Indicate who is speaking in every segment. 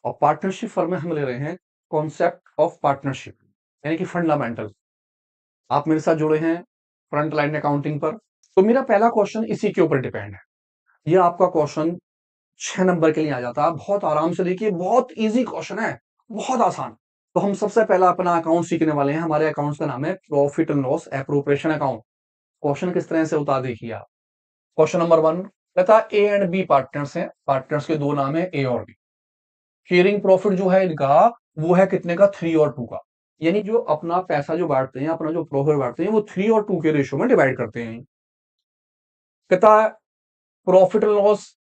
Speaker 1: और partnership firm में हम ले रहे हैं कॉन्सेप्ट ऑफ पार्टनरशिप, यानी कि फंडामेंटल। आप मेरे साथ जुड़े हैं फ्रंट लाइन अकाउंटिंग पर। तो मेरा पहला क्वेश्चन इसी के ऊपर डिपेंड है। ये आपका क्वेश्चन 6 नंबर के लिए आ जाता है। बहुत आराम से देखिए, बहुत इजी क्वेश्चन है, बहुत आसान। तो हम सबसे पहला अपना अकाउंट सीखने वाले हैं। हमारे अकाउंट का नाम है profit and loss appropriation account. Question किस तरह से होता है देखिए आप। क्वेश्चन नंबर 1 कहता है ए एंड बी पार्टनर्स हैं। पार्टनर्स के दो नाम है ए और बी। शेयरिंग प्रॉफिट जो है इनका, वो है कितने का, 3 और 2 का। यानी जो अपना पैसा जो बांटते हैं, अपना जो प्रॉफिट बांटते हैं, वो 3 और 2 के रेशियो में डिवाइड करते हैं। कहता है profit and loss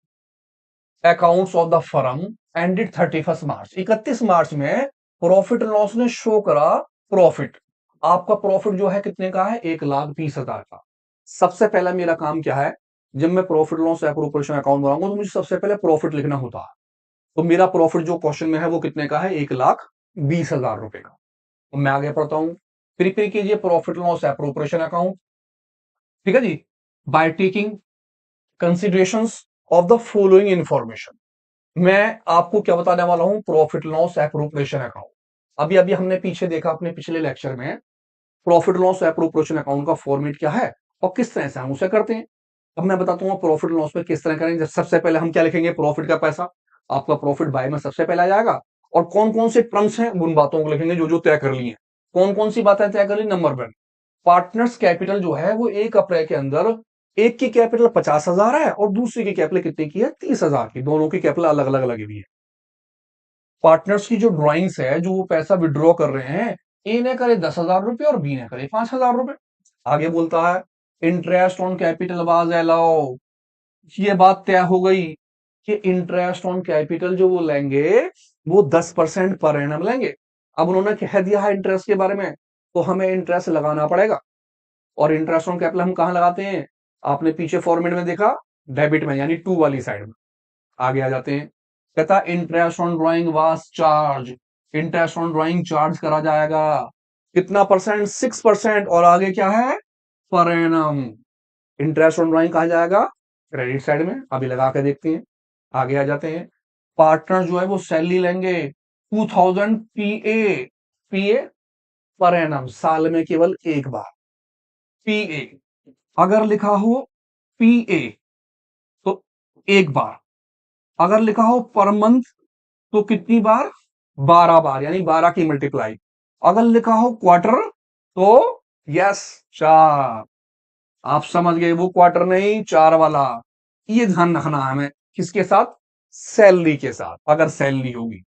Speaker 1: accounts of the firm ended 31 मार्च। 31 मार्च में प्रॉफिट एंड लॉस ने शो करा प्रॉफिट। आपका प्रॉफिट जो है कितने का है, 1,20,000 का। सबसे पहला मेरा काम क्या है, जब मैं प्रॉफिट लॉस एप्रोप्रिएशन अकाउंट बनाऊंगा तो मुझे सबसे पहले प्रॉफिट लिखना होता है। तो मेरा प्रॉफिट जो क्वेश्चन में है वो कितने का है, 1,20,000 रुपए का। तो मैं आगे पढ़ता हूं। प्रिपेयर कीजिए प्रॉफिट लॉस एप्रोप्रिएशन अकाउंट, ठीक है जी, by taking considerations of the following information. मैं आपको क्या बताने वाला हूं, प्रॉफिट लॉस एप्रोप्रिएशन अकाउंट। अभी अभी हमने पीछे देखा अपने पिछले लेक्चर में, प्रॉफिट लॉस एप्रोप्रिएशन अकाउंट का फॉर्मेट क्या है और किस तरह से हम उसे करते हैं। अब मैं बताता हूँ प्रॉफिट लॉस में किस तरह करेंगे। सबसे पहले हम क्या लिखेंगे, प्रॉफिट का पैसा। आपका प्रॉफिट बाय में सबसे पहले आ जाएगा। और कौन कौन से टर्म्स हैं उन बातों को लिखेंगे जो जो तय कर ली है। कौन कौन सी बातें तय कर ली, नंबर 1, पार्टनर्स कैपिटल जो है वो 1 अप्रैल के अंदर, एक की कैपिटल 50,000 है और दूसरी की कैपिटल कितने की है, 30,000 की। दोनों की कैपिटल अलग अलग लगी हुई है। पार्टनर्स की जो ड्राइंग्स है, जो वो पैसा विड्रॉ कर रहे हैं, ए ने करे 10,000 रुपए और बी ने करे 5,000 रुपए। आगे बोलता है interest on capital was allow. ये बात तय हो गई कि इंटरेस्ट ऑन कैपिटल जो वो लेंगे वो 10% पर एनम लेंगे। अब उन्होंने कह दिया है इंटरेस्ट के बारे में, तो हमें इंटरेस्ट लगाना पड़ेगा। और इंटरेस्ट ऑन कैपिटल हम कहां लगाते हैं, आपने पीछे फॉर्मेट में देखा, डेबिट में, यानी 2 वाली साइड में। आगे आ जाते हैं। कहता interest on drawing was charge. Interest on drawing charge करा जाएगा कितना परसेंट, 6%। और आगे क्या है, per annum. Interest on drawing कहा जाएगा, क्रेडिट साइड में। अभी लगा के देखते हैं। आगे आ जाते हैं। पार्टनर जो है वो सैलरी लेंगे 2,000 पीए। पीए पर एनम, साल में केवल एक बार। पीए अगर लिखा हो पीए तो एक बार, अगर लिखा हो पर मंथ तो कितनी बार, 12 बार, यानी 12 की मल्टीप्लाई। अगर लिखा हो क्वार्टर तो यस, 4। आप समझ गए, वो क्वार्टर नहीं, 4 वाला। ये ध्यान रखना है हमें, किसके साथ, सैलरी के साथ, अगर सैलरी होगी।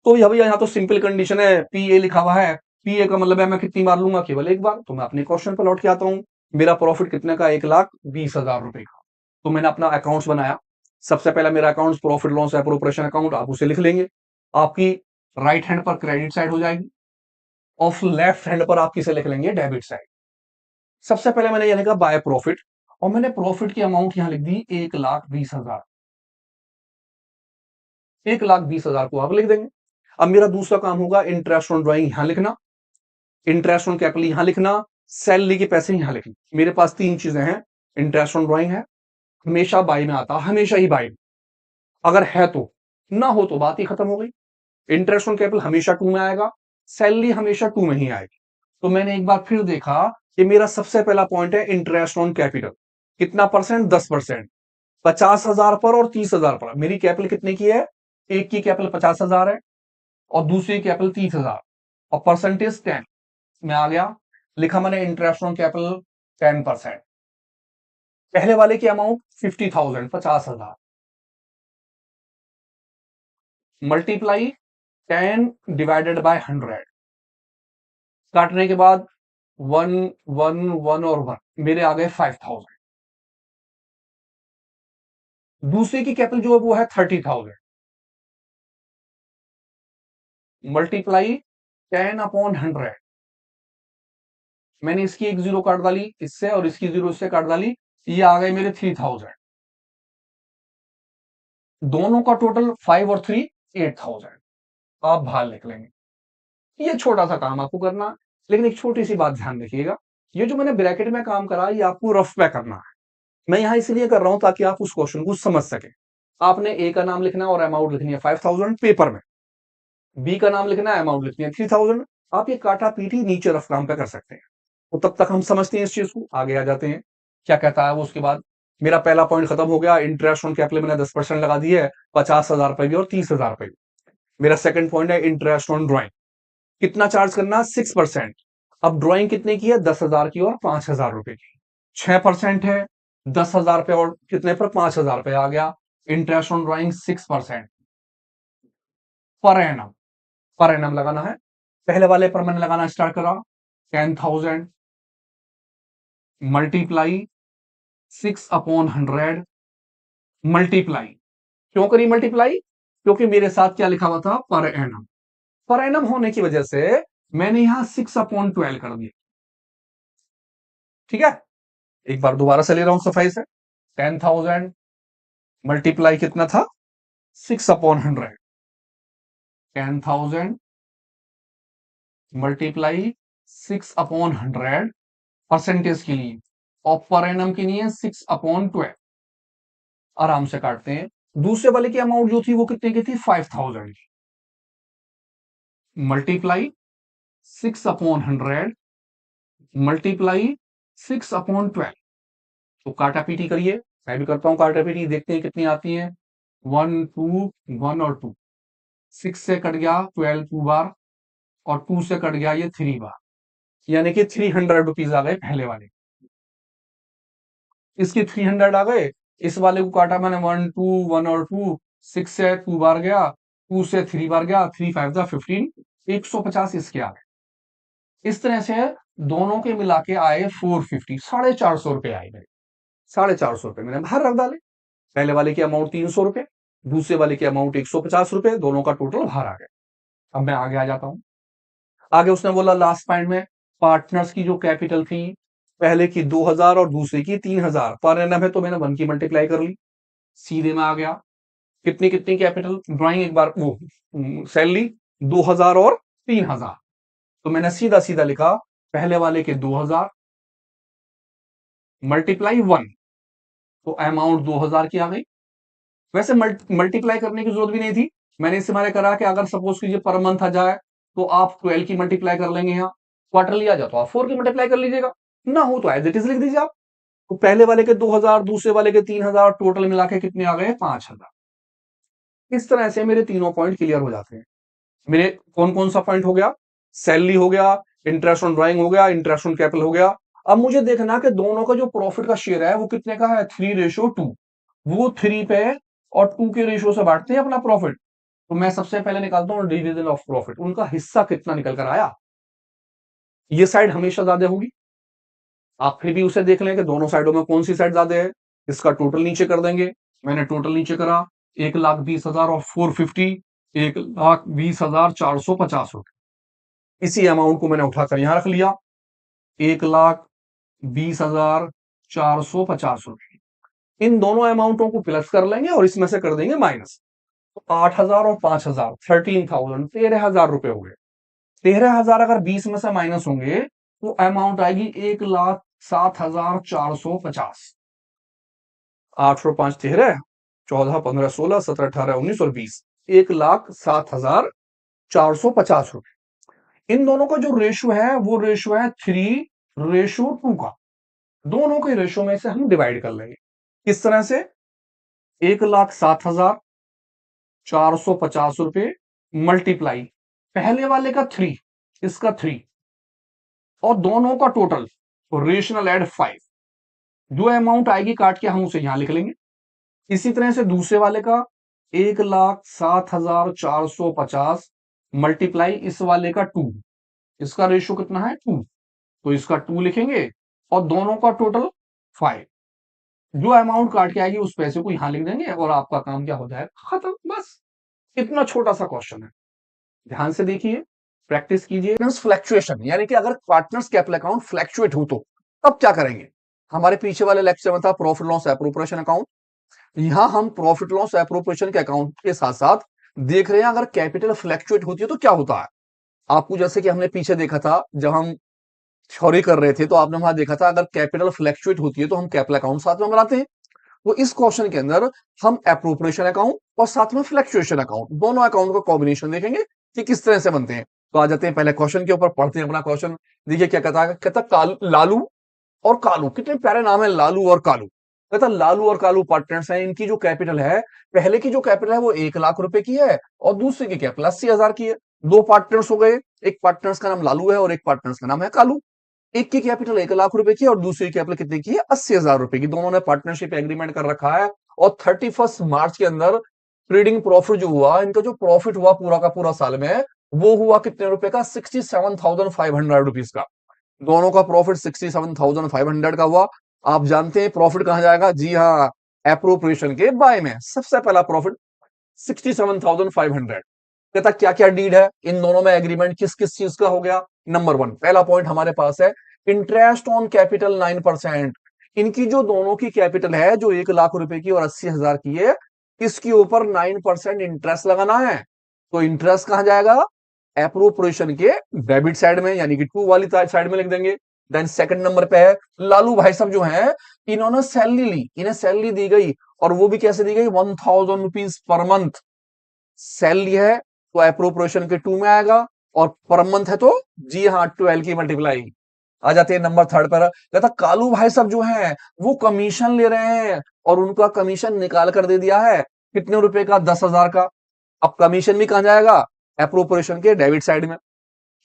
Speaker 1: तो यह भैया यहाँ तो सिंपल कंडीशन है, पीए लिखा हुआ है। पीए का मतलब है मैं कितनी बार लूंगा, केवल एक बार। तो मैं अपने क्वेश्चन पर लौट के आता हूं। मेरा प्रॉफिट कितने का, 1,20,000 रुपए का। तो मैंने अपना अकाउंट्स बनाया। सबसे पहला मेरा account profit loss appropriation account, आप उसे लिख लेंगे। आपकी राइट हैंड पर क्रेडिट साइड हो जाएगी और लेफ्ट हैंड पर आप किसे लिख लेंगे, डेबिट साइड। सबसे पहले मैंने यह लिखा बाय प्रॉफिट, और मैंने प्रॉफिट की अमाउंट यहां लिख दी 1,20,000। 1,20,000 को आप लिख देंगे। अब मेरा दूसरा काम होगा इंटरेस्ट ऑन ड्राइंग यहां लिखना, इंटरेस्ट ऑन कैपिटल यहां लिखना, सैलरी के पैसे यहां लिखना। मेरे पास 3 चीजें हैं। इंटरेस्ट ऑन ड्राइंग है, हमेशा बाई में आता, हमेशा ही बाई में। अगर है तो, ना हो तो बात ही खत्म हो गई। इंटरेस्ट ऑन कैपिटल हमेशा 2 में आएगा, सैलरी हमेशा 2 में ही आएगी। तो मैंने एक बार फिर देखा कि मेरा सबसे पहला पॉइंट है इंटरेस्ट ऑन कैपिटल। कितना परसेंट, 10%। 50,000 पर और 30,000 पर। मेरी कैपिटल कितने की है, एक की कैपिटल 50,000 है और दूसरी कैपिटल 30,000, और परसेंटेज 10 में आ गया। लिखा मैंने इंटरेस्ट ऑन कैपिटल 10%। पहले वाले की अमाउंट 50,000, 50,000, मल्टीप्लाई 10 डिवाइडेड बाय 100। काटने के बाद 1 1 1 और 1 मेरे आ गए 5,000। दूसरे की कैपिटल जो है वो है 30,000, मल्टीप्लाई 10/100। मैंने इसकी एक जीरो काट डाली इससे और इसकी जीरो इससे काट डाली, ये आ गए मेरे 3,000। दोनों का टोटल 5 और 3 8,000। आप बाहर लिख लेंगे। ये छोटा सा काम आपको करना है, लेकिन एक छोटी सी बात ध्यान रखिएगा। ये जो मैंने ब्रैकेट में काम करा, ये आपको रफ में करना है। मैं यहां इसलिए कर रहा हूं ताकि आप उस क्वेश्चन को समझ सके। आपने ए का नाम लिखना है और अमाउंट लिखनी है 5000 पेपर में, बी का नाम लिखना है, अमाउंट लिखनी है 3000। आप ये काटा पीटी नीचे रफ काम पे कर सकते हैं। तो तब तक हम समझते हैं इस चीज को, आगे आ जाते हैं क्या कहता है वो। उसके बाद मेरा पहला पॉइंट खत्म हो गया, इंटरेस्ट ऑन कैपिटल मैंने 10% लगा दी है, 50,000 रुपए भी और 30,000 रुपए भी। मेरा सेकंड पॉइंट है इंटरेस्ट ऑन ड्राइंग, कितना चार्ज करना, 6%। अब ड्राइंग कितने की है, 10,000 की और 5,000 रुपए की, 6% है, 10,000 रुपए और कितने पर, 5,000 रुपए आ गया। Interest on drawing 6% per annum लगाना है। पहले वाले पर मैंने लगाना स्टार्ट करा, 10,000 मल्टीप्लाई 6/100 मल्टीप्लाई, क्यों करी मल्टीप्लाई, क्योंकि मेरे साथ क्या लिखा हुआ था, पर एनम होने की वजह से मैंने यहां 6/12 कर दिया। ठीक है, एक बार दोबारा से ले रहा हूं सफाई से, 10,000 मल्टीप्लाई कितना था, 6/100, 10,000 मल्टीप्लाई 6/100 परसेंटेज के लिए, और पर एनम के लिए 6/12। आराम से काटते हैं। दूसरे वाले की अमाउंट जो थी वो कितने की थी, 5,000 की, मल्टीप्लाई 6/100 मल्टीप्लाई 6/12। तो काटा पीटी करिए, मैं भी करता हूं काटा पीटी, देखते हैं कितनी आती है। 1 2 1 और 2, 6 से कट गया 12 2 बार, और 2 से कट गया ये 3 बार, यानी कि 300 रुपीज आ गए पहले वाले। इसके 300 आ गए, इस वाले को काटा मैंने 1 2 1 और 2, 6 से 2 बार गया, 2 से 3 बार गया, 3 5 जा 15, 150 इसके आ गए। इस तरह से दोनों के मिला के आए 450, 450 रुपए आए मेरे, 450 रुपए मैंने बाहर रख डाले। पहले वाले की अमाउंट 300 रुपए, दूसरे वाले की अमाउंट 150 रुपए, दोनों का टोटल बाहर आ गया। अब मैं आगे आ जाता हूं। आगे उसने बोला लास्ट पॉइंट में, पार्टनर्स की जो कैपिटल थी, पहले की 2,000 और दूसरे की 3,000, पर एनम है तो मैंने 1 की मल्टीप्लाई कर ली, सीधे में आ गया। कितनी कितनी कैपिटल, ड्राइंग एक बार वो सैलरी 2,000 और 3,000, तो मैंने सीधा सीधा लिखा पहले वाले के 2,000 मल्टीप्लाई 1, तो अमाउंट 2,000 की आ गई। वैसे मल्टीप्लाई करने की जरूरत भी नहीं थी, मैंने इससे मैंने करा कि अगर सपोज कीजिए पर मंथ आ जाए तो आप 12 की मल्टीप्लाई कर लेंगे, यहाँ क्वार्टरली आ जाए तो आप 4 की मल्टीप्लाई कर लीजिएगा, ना हो तो एज इट इज लिख दीजिए आप। तो पहले वाले के 2,000, दूसरे वाले के 3,000, टोटल मिला के कितने आ गए, 5,000। इस तरह से मेरे तीनों पॉइंट क्लियर हो जाते हैं। मेरे कौन कौन सा पॉइंट हो गया, सैलरी हो गया, इंटरेस्ट ऑन ड्राइंग हो गया, इंटरेस्ट ऑन कैपिटल हो गया। अब मुझे देखना कि दोनों का जो प्रॉफिट का शेयर है वो कितने का है, 3:2, वो 3 पे और 2 के रेशियो से बांटते हैं अपना प्रॉफिट। तो मैं सबसे पहले निकालता हूं डिवीजन ऑफ प्रॉफिट, उनका हिस्सा कितना निकल कर आया। ये साइड हमेशा ज्यादा होगी, आप फिर भी उसे देख लें कि दोनों साइडों में कौन सी साइड ज्यादा है। इसका टोटल नीचे कर देंगे, मैंने टोटल नीचे करा, 1,20,000 और 450, 1,20,450 रुपए। इसी अमाउंट को मैंने उठाकर यहां रख लिया, 1,20,450 रुपए। इन दोनों अमाउंटों को प्लस कर लेंगे और इसमें से कर देंगे माइनस। तो 8,000 और 5,000, 13,000, 13,000 रुपए हो गए। 13,000 अगर 20 में से माइनस होंगे तो अमाउंट आएगी 1,07,450। 8 और 5 13, 14 15 16 17 18 19 और 20, 1,07,450 रुपए। इन दोनों का जो रेशियो है वो रेशियो है 3:2 का। दोनों के रेशियो में से हम डिवाइड कर लेंगे। किस तरह से, 1,07,450 रुपए मल्टीप्लाई पहले वाले का 3, इसका 3, और दोनों का टोटल, तो रेशनल एड 5, जो अमाउंट आएगी काट के हम उसे यहां लिख लेंगे। इसी तरह से दूसरे वाले का 1,07,450 मल्टीप्लाई इस वाले का 2, इसका रेशियो कितना है 2, तो इसका 2 लिखेंगे, और दोनों का टोटल 5, जो अमाउंट काट के आएगी उस पैसे को यहां लिख देंगे और आपका काम क्या हो जाएगा, खत्म। बस इतना छोटा सा क्वेश्चन है, ध्यान से देखिए, प्रैक्टिस कीजिए। फ्लैक्चुएशन यानी कि अगर पार्टनर्स कैपिटल अकाउंट फ्लैक्चुएट हो तो तब क्या करेंगे। हमारे पीछे वाले लेक्चर में था प्रॉफिट लॉस एप्रोप्रिएशन अकाउंट, यहां हम प्रॉफिट लॉस एप्रोप्रिएशन के अकाउंट के साथ साथ देख रहे हैं अगर कैपिटल फ्लैक्चुएट होती है तो क्या होता है। आपको जैसे कि हमने पीछे देखा था जब हम थ्योरी कर रहे थे, तो आपने वहां देखा था अगर कैपिटल फ्लैक्चुएट होती है तो हम कैपिटल अकाउंट साथ में बनाते हैं। तो इस क्वेश्चन के अंदर हम एप्रोप्रिएशन अकाउंट और साथ में फ्लक्चुएशन अकाउंट दोनों अकाउंट का कॉम्बिनेशन देखेंगे कि किस तरह से बनते हैं। तो आ जाते हैं पहले क्वेश्चन के ऊपर, पढ़ते हैं अपना क्वेश्चन। देखिए क्या कहता है, लालू और कालू, कितने प्यारे नाम है लालू और कालू। कहता लालू और कालू पार्टनर्स हैं, इनकी जो कैपिटल है, पहले की जो कैपिटल है वो 1 लाख रुपए की है और दूसरे की कैपिटल 80,000 की है। दो पार्टनर्स हो गए, एक पार्टनर्स का नाम लालू है और एक पार्टनर्स का नाम है कालू। एक की कैपिटल 1 लाख रुपए की और दूसरी कैपिटल कितने की है, 80,000 रुपए की। दोनों ने पार्टनरशिप एग्रीमेंट कर रखा है और 31 मार्च के अंदर ट्रेडिंग प्रॉफिट जो हुआ, इनका जो प्रॉफिट हुआ पूरा का पूरा साल में, वो हुआ कितने रुपए का, 67,500 रुपीज का। दोनों का प्रॉफिट 67,500 का हुआ। आप जानते हैं प्रॉफिट कहां जाएगा, जी हाँ, एप्रोप्रिएशन के बाय में। सबसे पहला प्रॉफिट 67,500। कहता क्या क्या डीड है इन दोनों में, एग्रीमेंट किस किस चीज का हो गया। नंबर 1 पहला पॉइंट हमारे पास है इंटरेस्ट ऑन कैपिटल 9%। इनकी जो दोनों की कैपिटल है, जो 1 लाख रुपए की और 80,000 की है, इसके ऊपर 9% इंटरेस्ट लगाना है। तो इंटरेस्ट कहां जाएगा, एप्रोप्रिएशन के डेबिट साइड में, यानी कि टू वाली साइड में लिख देंगे। देन सेकंड नंबर पे है लालू भाई साहब जो है, इन्होंने सैलरी ली, इन्हें सैलरी दी गई और वो भी कैसे दी गई, 1,000 रुपीज पर मंथ सैलरी है, तो एप्रोप्रिएशन के 2 में आएगा। और पर मंथ है तो जी हाँ 12 की मल्टीप्लाई। आ जाते हैं नंबर 3 पर। कहता कालू भाई साहब जो है वो कमीशन ले रहे हैं और उनका कमीशन निकाल कर दे दिया है कितने रुपए का, 10,000 का। अब कमीशन भी कहां जाएगा, एप्रोप्रिएशन के डेबिट साइड में।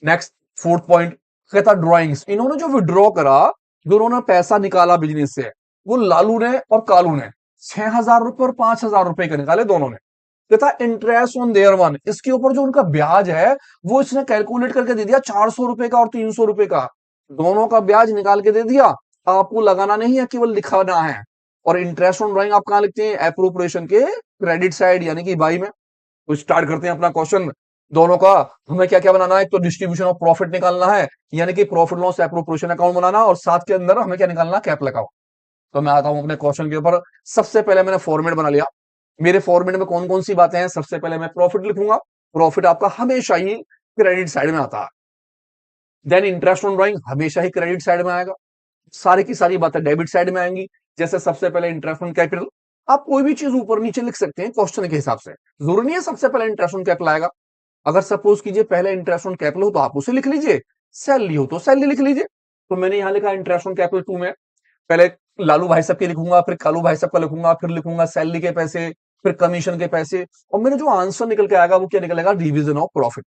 Speaker 1: नेक्स्ट फोर्थ पॉइंट कहता ड्रॉइंग्स, इन्होंने जो विड्रॉ करा, जो उन्होंने पैसा निकाला बिजनेस से, वो लालू ने और कालू ने 6,000 रुपए और 5,000 रुपए के निकाले दोनों ने। कहता इंटरेस्ट ऑन देयर वन, इसके ऊपर जो उनका ब्याज है वो इसने कैलकुलेट करके दे दिया 400 रुपए का और 300 रुपए का। दोनों का ब्याज निकाल के दे दिया, आपको लगाना नहीं है, केवल लिखाना है। और इंटरेस्ट ऑन ड्राइंग आप कहां लिखते हैं, एप्रोप्रिएशन के क्रेडिट साइड यानी कि बाई में। तो स्टार्ट करते हैं अपना क्वेश्चन। दोनों का हमें क्या क्या बनाना है, एक तो डिस्ट्रीब्यूशन ऑफ प्रॉफिट निकालना है, यानी कि प्रॉफिट लॉस एप्रोप्रिएशन अकाउंट बनाना, और साथ के अंदर हमें क्या निकालना, कैपिटल अकाउंट। तो मैं आता हूं अपने क्वेश्चन के ऊपर। सबसे पहले मैंने फॉर्मेट बना लिया। मेरे फॉर्मेट में कौन कौन सी बातें हैं, सबसे पहले मैं प्रॉफिट लिखूंगा। प्रॉफिट आपका हमेशा ही क्रेडिट साइड में आता है। देन इंटरेस्ट ऑन ड्राइंग हमेशा ही क्रेडिट साइड में आएगा। सारी की सारी बातें डेबिट साइड में आएंगी। जैसे सबसे पहले इंटरेस्ट ऑन कैपिटल, आप कोई भी चीज ऊपर नीचे लिख सकते हैं क्वेश्चन के हिसाब से, जरूरी नहीं है सबसे पहले इंटरेस्ट ऑन कैपिटल आएगा। अगर सपोज कीजिए पहले इंटरेस्ट ऑन कैपिटल हो तो आप उसे लिख लीजिए, सैलरी हो तो सैलरी लिख लीजिए। तो मैंने यहां लिखा इंटरेस्ट ऑन कैपिटल 2 में पहले लालू भाई साहब के लिखूंगा, फिर कालू भाई साहब का लिखूंगा, फिर लिखूंगा सैलरी के पैसे, फिर कमीशन के पैसे, और मेरे जो आंसर निकल के आएगा वो क्या निकलेगा, डिवीजन ऑफ प्रॉफिट।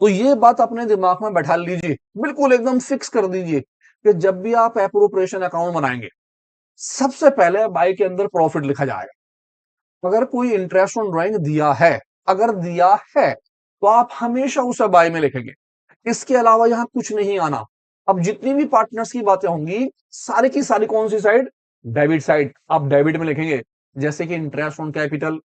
Speaker 1: तो ये बात अपने दिमाग में बैठा लीजिए, बिल्कुल एकदम फिक्स कर दीजिए कि जब भी आप एप्रोप्रिएशन अकाउंट बनाएंगे, सबसे पहले बाई के अंदर प्रॉफिट लिखा जाएगा। अगर कोई इंटरेस्ट ऑन ड्राइंग दिया है, अगर दिया है तो आप हमेशा उसे बाय में लिखेंगे, इसके अलावा यहां कुछ नहीं आना। अब जितनी भी पार्टनर्स की बातें होंगी, सारी की सारी कौन सी साइड, डेबिट साइड, आप डेबिट में लिखेंगे। जैसे कि इंटरेस्ट ऑन कैपिटल,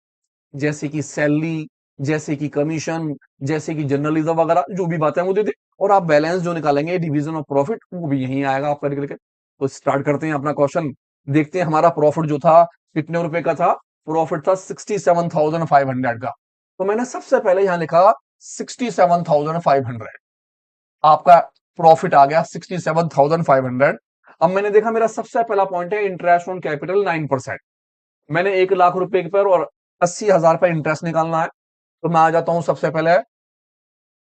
Speaker 1: जैसे कि सैलरी, जैसे कि कमीशन, जैसे कि जर्नलिज्म वगैरह, जो भी बातें हैं वो दे दे। और आप बैलेंस जो निकालेंगे डिवीजन ऑफ प्रॉफिट, वो भी यही आएगा आपका निकल के। तो स्टार्ट करते हैं अपना क्वेश्चन। देखते हैं हमारा प्रॉफिट जो था कितने रुपए का था। प्रॉफिट था 67,500 का। तो मैंने सबसे पहले यहां लिखा 67,500। आपका प्रॉफिट आ गया 67,500। अब मैंने देखा मेरा सबसे पहला पॉइंट है इंटरेस्ट ऑन कैपिटल 9%। मैंने 1 लाख रुपए पर और 80,000 पर इंटरेस्ट निकालना है। तो मैं आ जाता हूं सबसे पहले,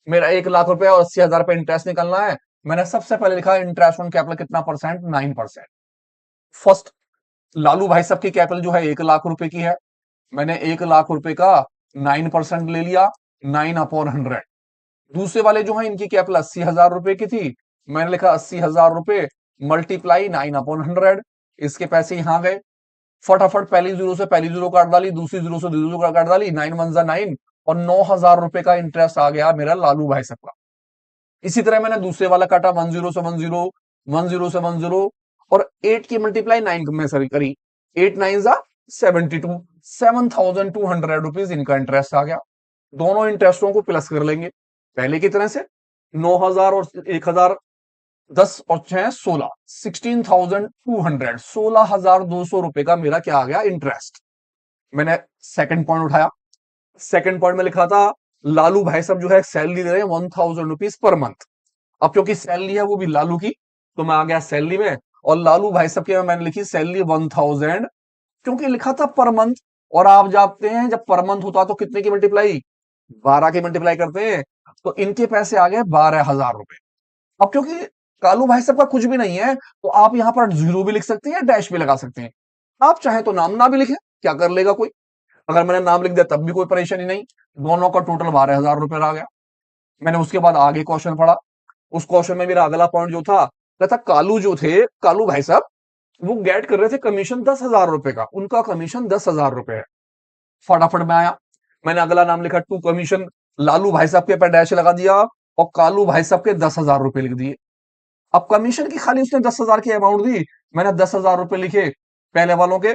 Speaker 1: मेरा 1 लाख रुपए और 80,000 पर इंटरेस्ट निकालना है। मैंने सबसे पहले लिखा इंटरेस्ट ऑन कैपिटल कितना परसेंट, 9%। फर्स्ट लालू भाई साहब की कैपिटल जो है 1 लाख रुपए की है, मैंने 1 लाख रुपए का 9% ले लिया, 9/100। दूसरे वाले जो है इनकी कैपिटल 80,000 रुपए की थी, मैंने लिखा 80,000 रुपए मल्टीप्लाई 9/100। इसके पैसे यहां गए, फटाफट पहली जीरो से पहली जीरो काट डाली, दूसरी जीरो से दूसरी जीरो काट डाली, 9 1 9, और 9,000 रुपए का इंटरेस्ट आ गया मेरा लालू भाई साहब का। इसी तरह मैंने दूसरे वाला काटा, 10 से 10, 10 से 10, और 8 की मल्टीप्लाई 9 में सॉरी करी, 8 9 जा 72, 7,200 रुपीज इनका इंटरेस्ट आ गया। दोनों इंटरेस्टों को प्लस कर लेंगे पहले की तरह से, 9,000 और 1,000, 10 और 6 16, 16,200, 16,200 रुपए का मेरा क्या आ गया, इंटरेस्ट। मैंने सेकंड पॉइंट उठाया। सेकंड पॉइंट में लिखा था लालू भाई साहब जो है सैलरी दे रहे हैं 1,000 रुपीज पर मंथ। अब क्योंकि सैलरी है वो भी लालू की, तो मैं आ गया सैलरी में, और लालू भाई साहब की मैंने लिखी सैलरी 1,000 क्योंकि लिखा था पर मंथ, और आप जानते हैं जब पर मंथ होता तो कितने की मल्टीप्लाई, 12 की मल्टीप्लाई करते हैं। तो इनके पैसे आ गए 12,000 रुपए। अब क्योंकि कालू भाई साहब का कुछ भी नहीं है, तो आप यहां पर जीरो भी लिख सकते हैं, डैश भी लगा सकते हैं। आप चाहे तो नाम ना भी लिखें, क्या कर लेगा कोई। अगर मैंने नाम लिख दिया तब भी कोई परेशानी नहीं। दोनों का टोटल 12,000 रुपए आ गया। मैंने उसके बाद आगे क्वेश्चन पढ़ा। उस क्वेश्चन में मेरा अगला पॉइंट जो था, कहता कालू जो थे, कालू भाई साहब, वो गेट कर रहे थे कमीशन 10,000 रुपए का। उनका कमीशन 10,000 रुपए है। फटाफट में आया, मैंने अगला नाम लिखा टू कमीशन, लालू भाई साहब के पे डैश लगा दिया, और कालू भाई साहब के 10,000 रुपए लिख दिए। अब कमीशन की खाली उसने 10,000 की अमाउंट दी, मैंने 10,000 रुपए लिखे पहले वालों के,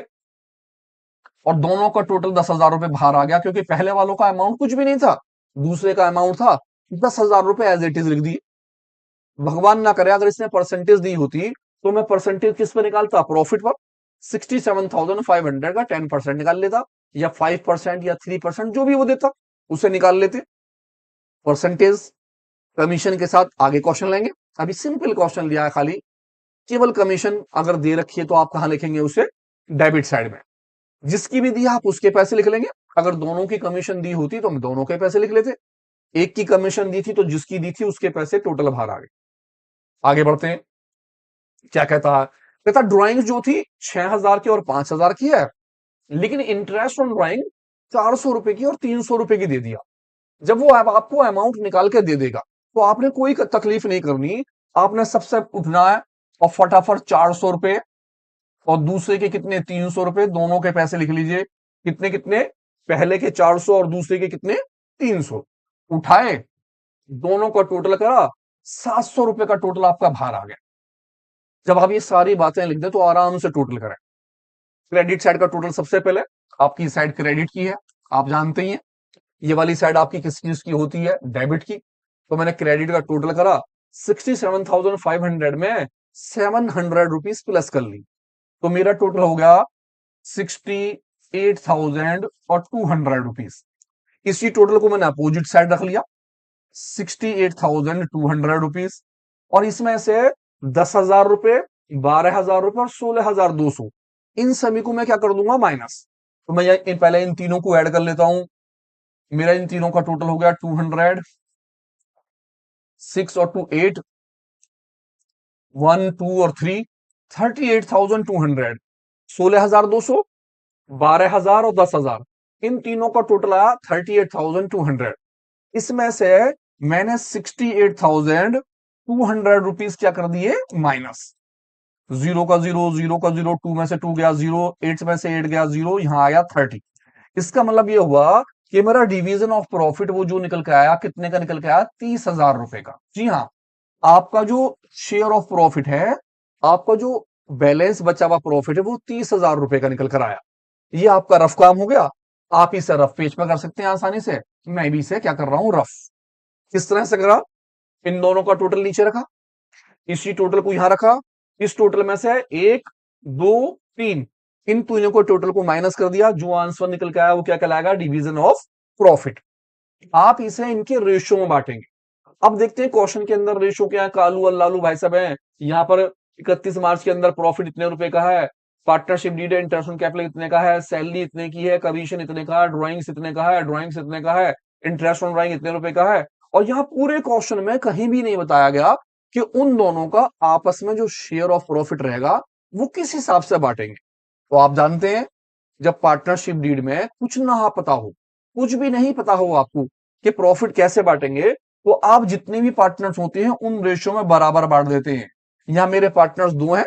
Speaker 1: और दोनों का टोटल 10,000 रुपए बाहर आ गया, क्योंकि पहले वालों का अमाउंट कुछ भी नहीं था, दूसरे का अमाउंट था 10,000 रुपए, एज इट इज लिख दिए। भगवान ना करे अगर इसने परसेंटेज दी होती, तो मैं परसेंटेज किस पे निकालता, प्रॉफिट पर। 67,500 का 10% निकाल लेता, या 5% या 3% जो भी वो देता उसे निकाल लेते। परसेंटेज कमीशन के साथ आगे क्वेश्चन लेंगे। अभी सिंपल क्वेश्चन दिया है खाली, केवल कमीशन अगर दे रखी है तो आप कहां लिखेंगे उसे, डेबिट साइड में। जिसकी भी दी आप उसके पैसे लिख लेंगे। अगर दोनों की कमीशन दी होती तो हम दोनों के पैसे लिख लेते। एक की कमीशन दी थी तो जिसकी दी थी उसके पैसे टोटल बाहर आ गए। आगे बढ़ते हैं, क्या कहता है, कहता ड्राइंग जो थी 6,000 की और 5,000 की है, लेकिन इंटरेस्ट ऑन ड्राइंग 400 रुपए की और 300 रुपए की दे दिया। जब वो आपको अमाउंट निकाल के दे देगा, तो आपने कोई तकलीफ नहीं करनी। आपने सबसे उठना है और फटाफट 400 रुपए और दूसरे के कितने 300 रुपए, दोनों के पैसे लिख लीजिए। कितने कितने, पहले के 400 और दूसरे के कितने 300। उठाए, दोनों का टोटल करा, 700 रुपए का टोटल आपका बाहर आ गया। जब आप ये सारी बातें लिख दें तो आराम से टोटल करें। क्रेडिट साइड का टोटल सबसे पहले, आपकी साइड क्रेडिट की है, आप जानते ही हैं। ये वाली साइड आपकी किस चीज की होती है, डेबिट की। तो मैंने क्रेडिट का टोटल करा, 67,500 में 700 रुपीज प्लस कर ली, तो मेरा टोटल हो गया 68,200 रुपीज। इसी टोटल को मैंने अपोजिट साइड रख लिया, 68,200 रुपीज, और इसमें से 10,000 रुपए, 12,000 रुपए और 16,200, इन सभी को मैं क्या कर दूंगा, माइनस। तो मैं पहले इन तीनों को ऐड कर लेता हूं। मेरा इन तीनों का टोटल हो गया 200, 6 और 2 8, 1 2 और 3, 38,200, 16,200, 12,000 और 10,000, इन तीनों का टोटल आया 38,200। इसमें से मैंने 68,200 रुपीज क्या कर दिए, माइनस। जीरो का जीरो, जीरो का जीरो, टू में से टू गया जीरो, 8 में से 8 गया जीरो, यहां आया 30। इसका मतलब ये हुआ कि मेरा डिवीजन ऑफ प्रॉफिट वो जो निकल के आया, कितने का निकल के आया, 30,000 रुपए का। जी हाँ, आपका जो शेयर ऑफ प्रॉफिट है, आपका जो बैलेंस बचा हुआ प्रॉफिट है, वो 30,000 रुपए का निकल कर आया। ये आपका रफ काम हो गया। आप इसे रफ पेज पर कर सकते हैं आसानी से। मैं भी इसे क्या कर रहा हूं, रफ। किस तरह से करा, इन दोनों का टोटल नीचे रखा, इसी टोटल को यहां रखा, इस टोटल में से 1 2 3, इन तीनों को टोटल को माइनस कर दिया, जो आंसर निकल के आया वो क्या कहलाएगा, डिवीजन ऑफ प्रॉफिट। आप इसे इनके रेशियो में बांटेंगे। अब देखते हैं क्वेश्चन के अंदर रेशियो क्या है। कालू और लालू भाई साहब हैं, यहाँ पर 31 मार्च के अंदर प्रॉफिट इतने रुपए का है, partnership deed interest on capital इतने का है, सैलरी इतने की है, कमीशन इतने का है, ड्राइंग्स इतने का है, ड्राइंग्स इतने का है, इंटरेस्ट ऑन ड्राइंग इतने रुपए का है। और यहाँ पूरे क्वेश्चन में कहीं भी नहीं बताया गया कि उन दोनों का आपस में जो शेयर ऑफ प्रॉफिट रहेगा वो किस हिसाब से बांटेंगे। तो आप जानते हैं, जब पार्टनरशिप डीड में कुछ ना पता हो, कुछ भी नहीं पता हो आपको कि प्रॉफिट कैसे बांटेंगे, तो आप जितने भी पार्टनर्स होते हैं उन रेशियो में बराबर बांट देते हैं। यहां मेरे पार्टनर्स 2 हैं,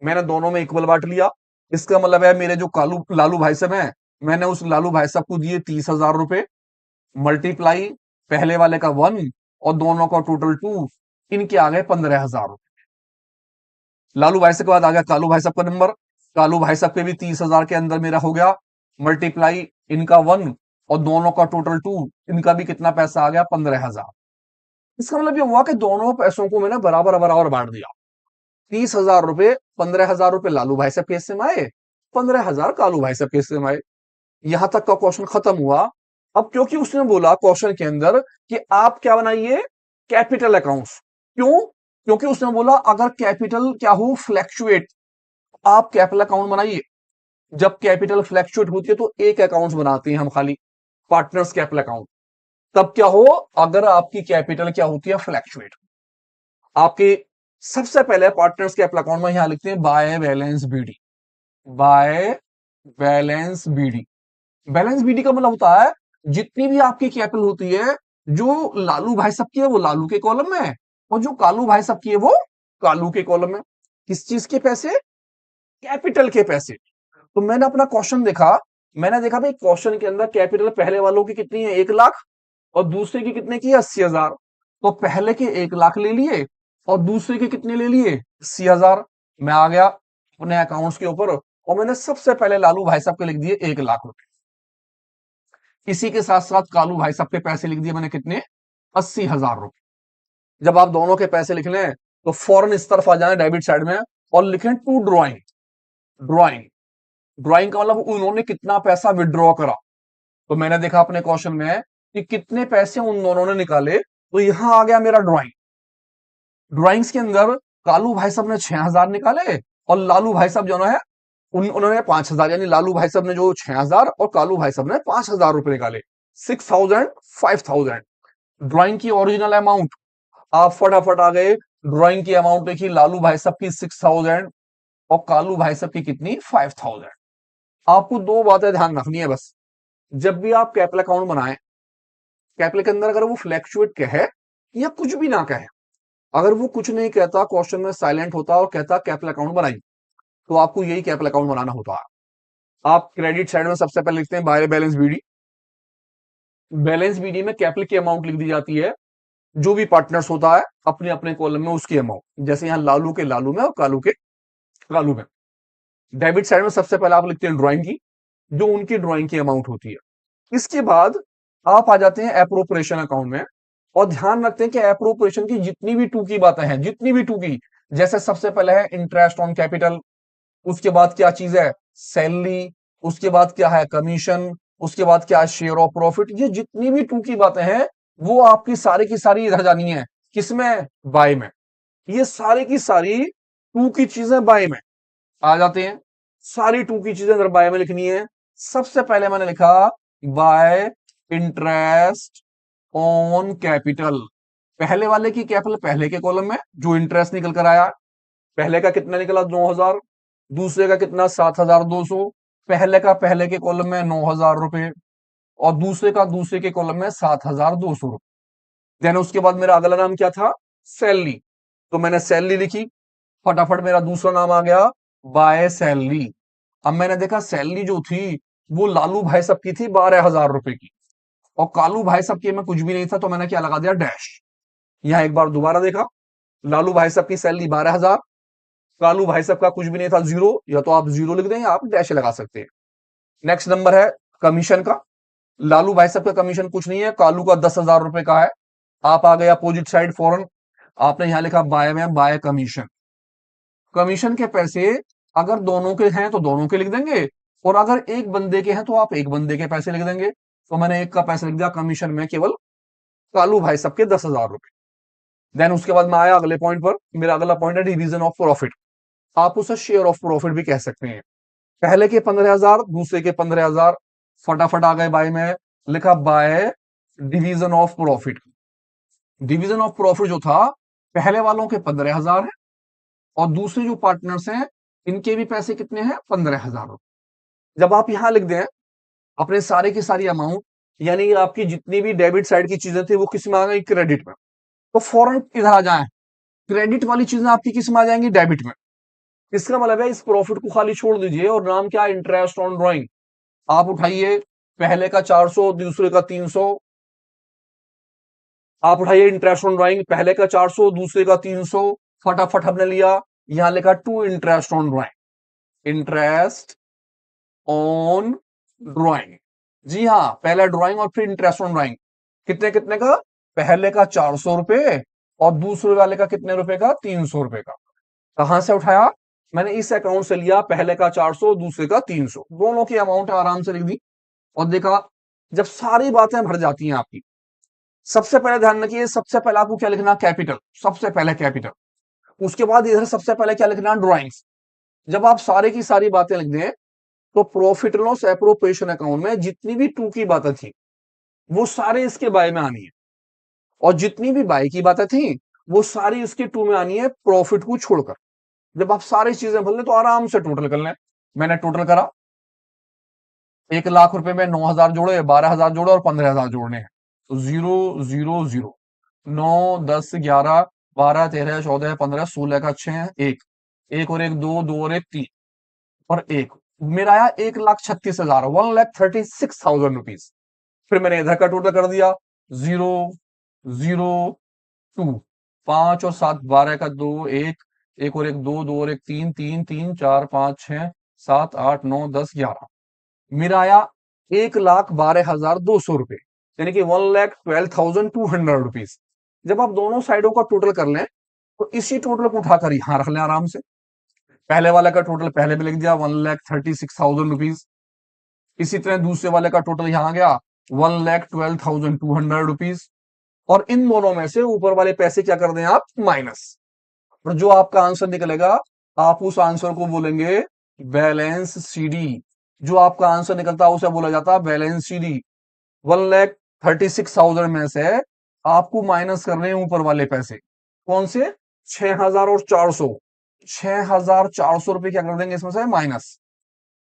Speaker 1: मैंने दोनों में इक्वल बांट लिया। इसका मतलब है मेरे जो कालू लालू भाई साहब हैं, मैंने उस लालू भाई साहब को दिए 30,000 रुपए, मल्टीप्लाई पहले वाले का 1 और दोनों का टोटल 2, इनके आ गए 15,000। लालू भाई साहब के बाद आ गया कालू भाई साहब का नंबर। कालू भाई साहब के भी 30,000 के अंदर मेरा हो गया, मल्टीप्लाई इनका 1 और दोनों का टोटल 2, इनका भी कितना पैसा आ गया, 15,000। इसका मतलब ये हुआ कि दोनों पैसों को मैंने बराबर बराबर बांट दिया। 30,000 रुपए, 15,000 रुपए लालू भाई साहब के हिस्से में आए, 15,000 कालू भाई साहब के हिस्से में आए। यहां तक का क्वेश्चन खत्म हुआ। अब क्योंकि उसने बोला क्वेश्चन के अंदर कि आप क्या बनाइए, कैपिटल अकाउंट्स। क्यों, क्योंकि उसने बोला अगर कैपिटल क्या हो, फ्लैक्चुएट, आप कैपिटल अकाउंट बनाइए। जब कैपिटल फ्लैक्चुएट होती है तो एक अकाउंट बनाते हैं हम खाली, पार्टनर्स कैपिटल अकाउंट। तब क्या हो, अगर आपकी कैपिटल क्या होती है, फ्लैक्चुएट, आपके सबसे पहले पार्टनर्स कैपिटल अकाउंट में यहां लिखते हैं by balance BD. By balance BD, balance BD का मतलब होता है जितनी भी आपकी कैपिटल होती है, जो लालू भाई साहब की है वो लालू के कॉलम में है, और जो कालू भाई साहब की है वो कालू के कॉलम में। किस चीज के पैसे, कैपिटल के पैसे। तो मैंने अपना क्वेश्चन देखा, मैंने देखा भाई क्वेश्चन के अंदर कैपिटल पहले वालों की कितनी है, 1 लाख, और दूसरे की कितने की है, 80,000। तो पहले के 1 लाख ले लिए और दूसरे के कितने ले लिए, 80,000। मैं आ गया अपने अकाउंट्स के ऊपर और मैंने सबसे पहले लालू भाई साहब के लिख दिए 1 लाख रुपए। इसी के साथ साथ कालू भाई साहब के पैसे लिख दिए मैंने कितने, 80,000 रुपए। जब आप दोनों के पैसे लिख लें तो फौरन इस तरफ आ जाए डेबिट साइड में और लिखें टू ड्रॉइंग। ड्रॉइंग, ड्रॉइंग का मतलब उन्होंने कितना पैसा विड्रॉ करा। तो मैंने देखा अपने क्वेश्चन में कि कितने पैसे उन दोनों ने निकाले, तो यहां आ गया मेरा ड्रॉइंग। ड्रॉइंग्स के अंदर कालू भाई साहब ने 6,000 निकाले और लालू भाई साहब जो है उन्होंने 5,000, यानी लालू भाई साहब ने जो 6,000 और कालू भाई साहब ने 5,000 रुपए निकाले। 6,000, 5,000 ड्रॉइंग की ओरिजिनल अमाउंट। आप फटाफट आ गए, ड्रॉइंग की अमाउंट देखिए, लालू भाई साहब की 6,000 और कालू भाई साहब की कितनी, 5,000। आपको दो बातें ध्यान रखनी है बस, जब भी आप कैपिटल अकाउंट बनाएं, कैपिटल के अंदर अगर वो फ्लैक्चुएट कहे या कुछ भी ना कहे, अगर वो कुछ नहीं कहता, क्वेश्चन में साइलेंट होता और कहता कैपिटल अकाउंट बनाई, तो आपको यही कैपिटल अकाउंट बनाना होता है। आप क्रेडिट साइड में सबसे पहले लिखते हैं by balance BD. Balance BD में कैपिटल की अमाउंट लिख दी जाती है, जो भी पार्टनर्स होता है अपने अपने कॉलम में उसकी अमाउंट, जैसे यहां लालू के लालू में और कालू के कालू में। डेबिट साइड में सबसे पहले आप लिखते हैं ड्राइंग की, जो उनकी ड्राइंग की अमाउंट होती है। इसके बाद आप आ जाते हैं एप्रोप्रिएशन अकाउंट में, और ध्यान रखते हैं कि एप्रोप्रिएशन की जितनी भी टू की बातें हैं, जितनी भी टू की, जैसे सबसे पहले है इंटरेस्ट ऑन कैपिटल, उसके बाद क्या चीज है, सैलरी, उसके बाद क्या है, कमीशन, उसके बाद क्या है, शेयर ऑफ प्रॉफिट। ये जितनी भी टू की बातें हैं वो आपकी सारी की सारी इधर जानी है, किसमें, बाय में। ये सारी की सारी टू की चीजें बाय में आ जाते हैं। सारी टू की चीजें अगर बाय में लिखनी है, सबसे पहले मैंने लिखा बाय इंटरेस्ट ऑन कैपिटल। पहले वाले की कैपिटल पहले के कॉलम में जो इंटरेस्ट निकल कर आया, पहले का कितना निकला, 9,000, दूसरे का कितना, 7,200। पहले का पहले के कॉलम में 9,000 रुपए और दूसरे का दूसरे के कॉलम में 7,200 रुपए। देन उसके बाद मेरा अगला नाम क्या था, सैलरी, तो मैंने सैलरी लिखी। फटाफट मेरा दूसरा नाम आ गया बाय सैलरी। अब मैंने देखा सैलरी जो थी वो लालू भाई साहब की थी 12,000 रुपए की, और कालू भाई साहब की में कुछ भी नहीं था, तो मैंने क्या लगा दिया, डैश। यहां एक बार दोबारा देखा, लालू भाई साहब की सैलरी 12,000, कालू भाई साहब का कुछ भी नहीं था, जीरो, या तो आप जीरो लिख दें या आप डैश लगा सकते हैं। नेक्स्ट नंबर है कमीशन का। लालू भाई साहब का कमीशन कुछ नहीं है, कालू का 10,000 रुपए का है। आप आ गए अपोजिट साइड फौरन, आपने यहां लिखा बाय में बाय कमीशन। कमीशन के पैसे अगर दोनों के हैं तो दोनों के लिख देंगे, और अगर एक बंदे के हैं तो आप एक बंदे के पैसे लिख देंगे। तो मैंने एक का पैसा लिख दिया कमीशन में केवल कालू भाई साहब के 10,000 रुपए। देन उसके बाद मैं आया अगले पॉइंट पर, मेरा अगला पॉइंट है डिवीजन ऑफ प्रॉफिट। आप उसे शेयर ऑफ प्रॉफिट भी कह सकते हैं। पहले के 15,000, दूसरे के 15,000। फटाफट आ गए बाय में, लिखा by division of profit. Division of profit जो था, पहले वालों के 15,000 है और दूसरे जो पार्टनर्स हैं इनके भी पैसे कितने हैं, 15,000 रुपए। जब आप यहां लिख दें अपने सारे की सारी अमाउंट, यानी कि आपकी जितनी भी डेबिट साइड की चीजें थी वो किस में आ गई, क्रेडिट में, तो फौरन इधर आ जाएं, क्रेडिट वाली चीजें आपकी किस में आ जाएंगी, डेबिट में। इसका मतलब है इस प्रॉफिट को खाली छोड़ दीजिए और नाम क्या है, इंटरेस्ट ऑन ड्राइंग। आप उठाइए, पहले का 400, दूसरे का 300। आप उठाइए इंटरेस्ट ऑन ड्राइंग, पहले का 400, दूसरे का 300। फटाफट हमने लिया, यहां लिखा to interest on drawing. Interest on drawing, जी हाँ, पहले ड्राइंग और फिर इंटरेस्ट ऑन ड्राइंग। कितने कितने का, पहले का 400 रुपए और दूसरे वाले का कितने रुपए का, 300 रुपए का। कहां से उठाया, मैंने इस अकाउंट से लिया, पहले का 400, दूसरे का 300, दोनों की अमाउंट आराम से लिख दी। और देखा, जब सारी बातें भर जाती हैं आपकी, सबसे पहले ध्यान रखिए, सबसे पहले आपको क्या लिखना, कैपिटल, सबसे पहले कैपिटल। उसके बाद इधर सबसे पहले क्या लिखना, ड्राइंग्स। जब आप सारे की सारी बातें लिख दें तो प्रॉफिट लॉस एप्रोप्रिएशन अकाउंट में जितनी भी टू की बातें थी वो सारे इसके बाय में आनी है, और जितनी भी बाय की बातें थी वो सारी इसके टू में आनी है प्रॉफिट को छोड़कर। जब आप सारी चीजें भर लें तो आराम से टोटल कर लें। मैंने टोटल करा, 1 लाख रुपए में 9,000 जोड़े, 12,000 जोड़े और 15,000 जोड़ने हैं। तो 0 0 0, 9 10 11 12 13 14 15 16 का 6 एक, एक और एक दो, दो और एक तीन, और एक मेरा आया 1,36,000, 1,36,000 रुपीज। फिर मैंने इधर का टोटल कर दिया, 0 0 2, 5 और 7 12 का 2 एक, एक और एक दो, दो और एक तीन, तीन तीन 4 5 6 7 8 9 10 11, मेरा आया 1,12,200 रुपए, यानी कि 1,12,200 रुपीज। जब आप दोनों साइडों का टोटल कर लें तो इसी टोटल को उठाकर यहां रख लें आराम से। पहले वाले का टोटल पहले में लिख दिया 1,36,000 रुपीज, इसी तरह दूसरे वाले का टोटल यहां गया 1,12,200 रुपीज, और इन दोनों में से ऊपर वाले पैसे क्या कर दें आप, माइनस। और जो आपका आंसर निकलेगा आप उस आंसर को बोलेंगे बैलेंस सीडी। जो आपका आंसर निकलता है उसे बोला जाता है बैलेंस सीडी। 1,36,000 में से आपको माइनस करने हैं ऊपर वाले पैसे, कौन से, 6,400। 6,400 रुपए क्या कर देंगे इसमें से माइनस,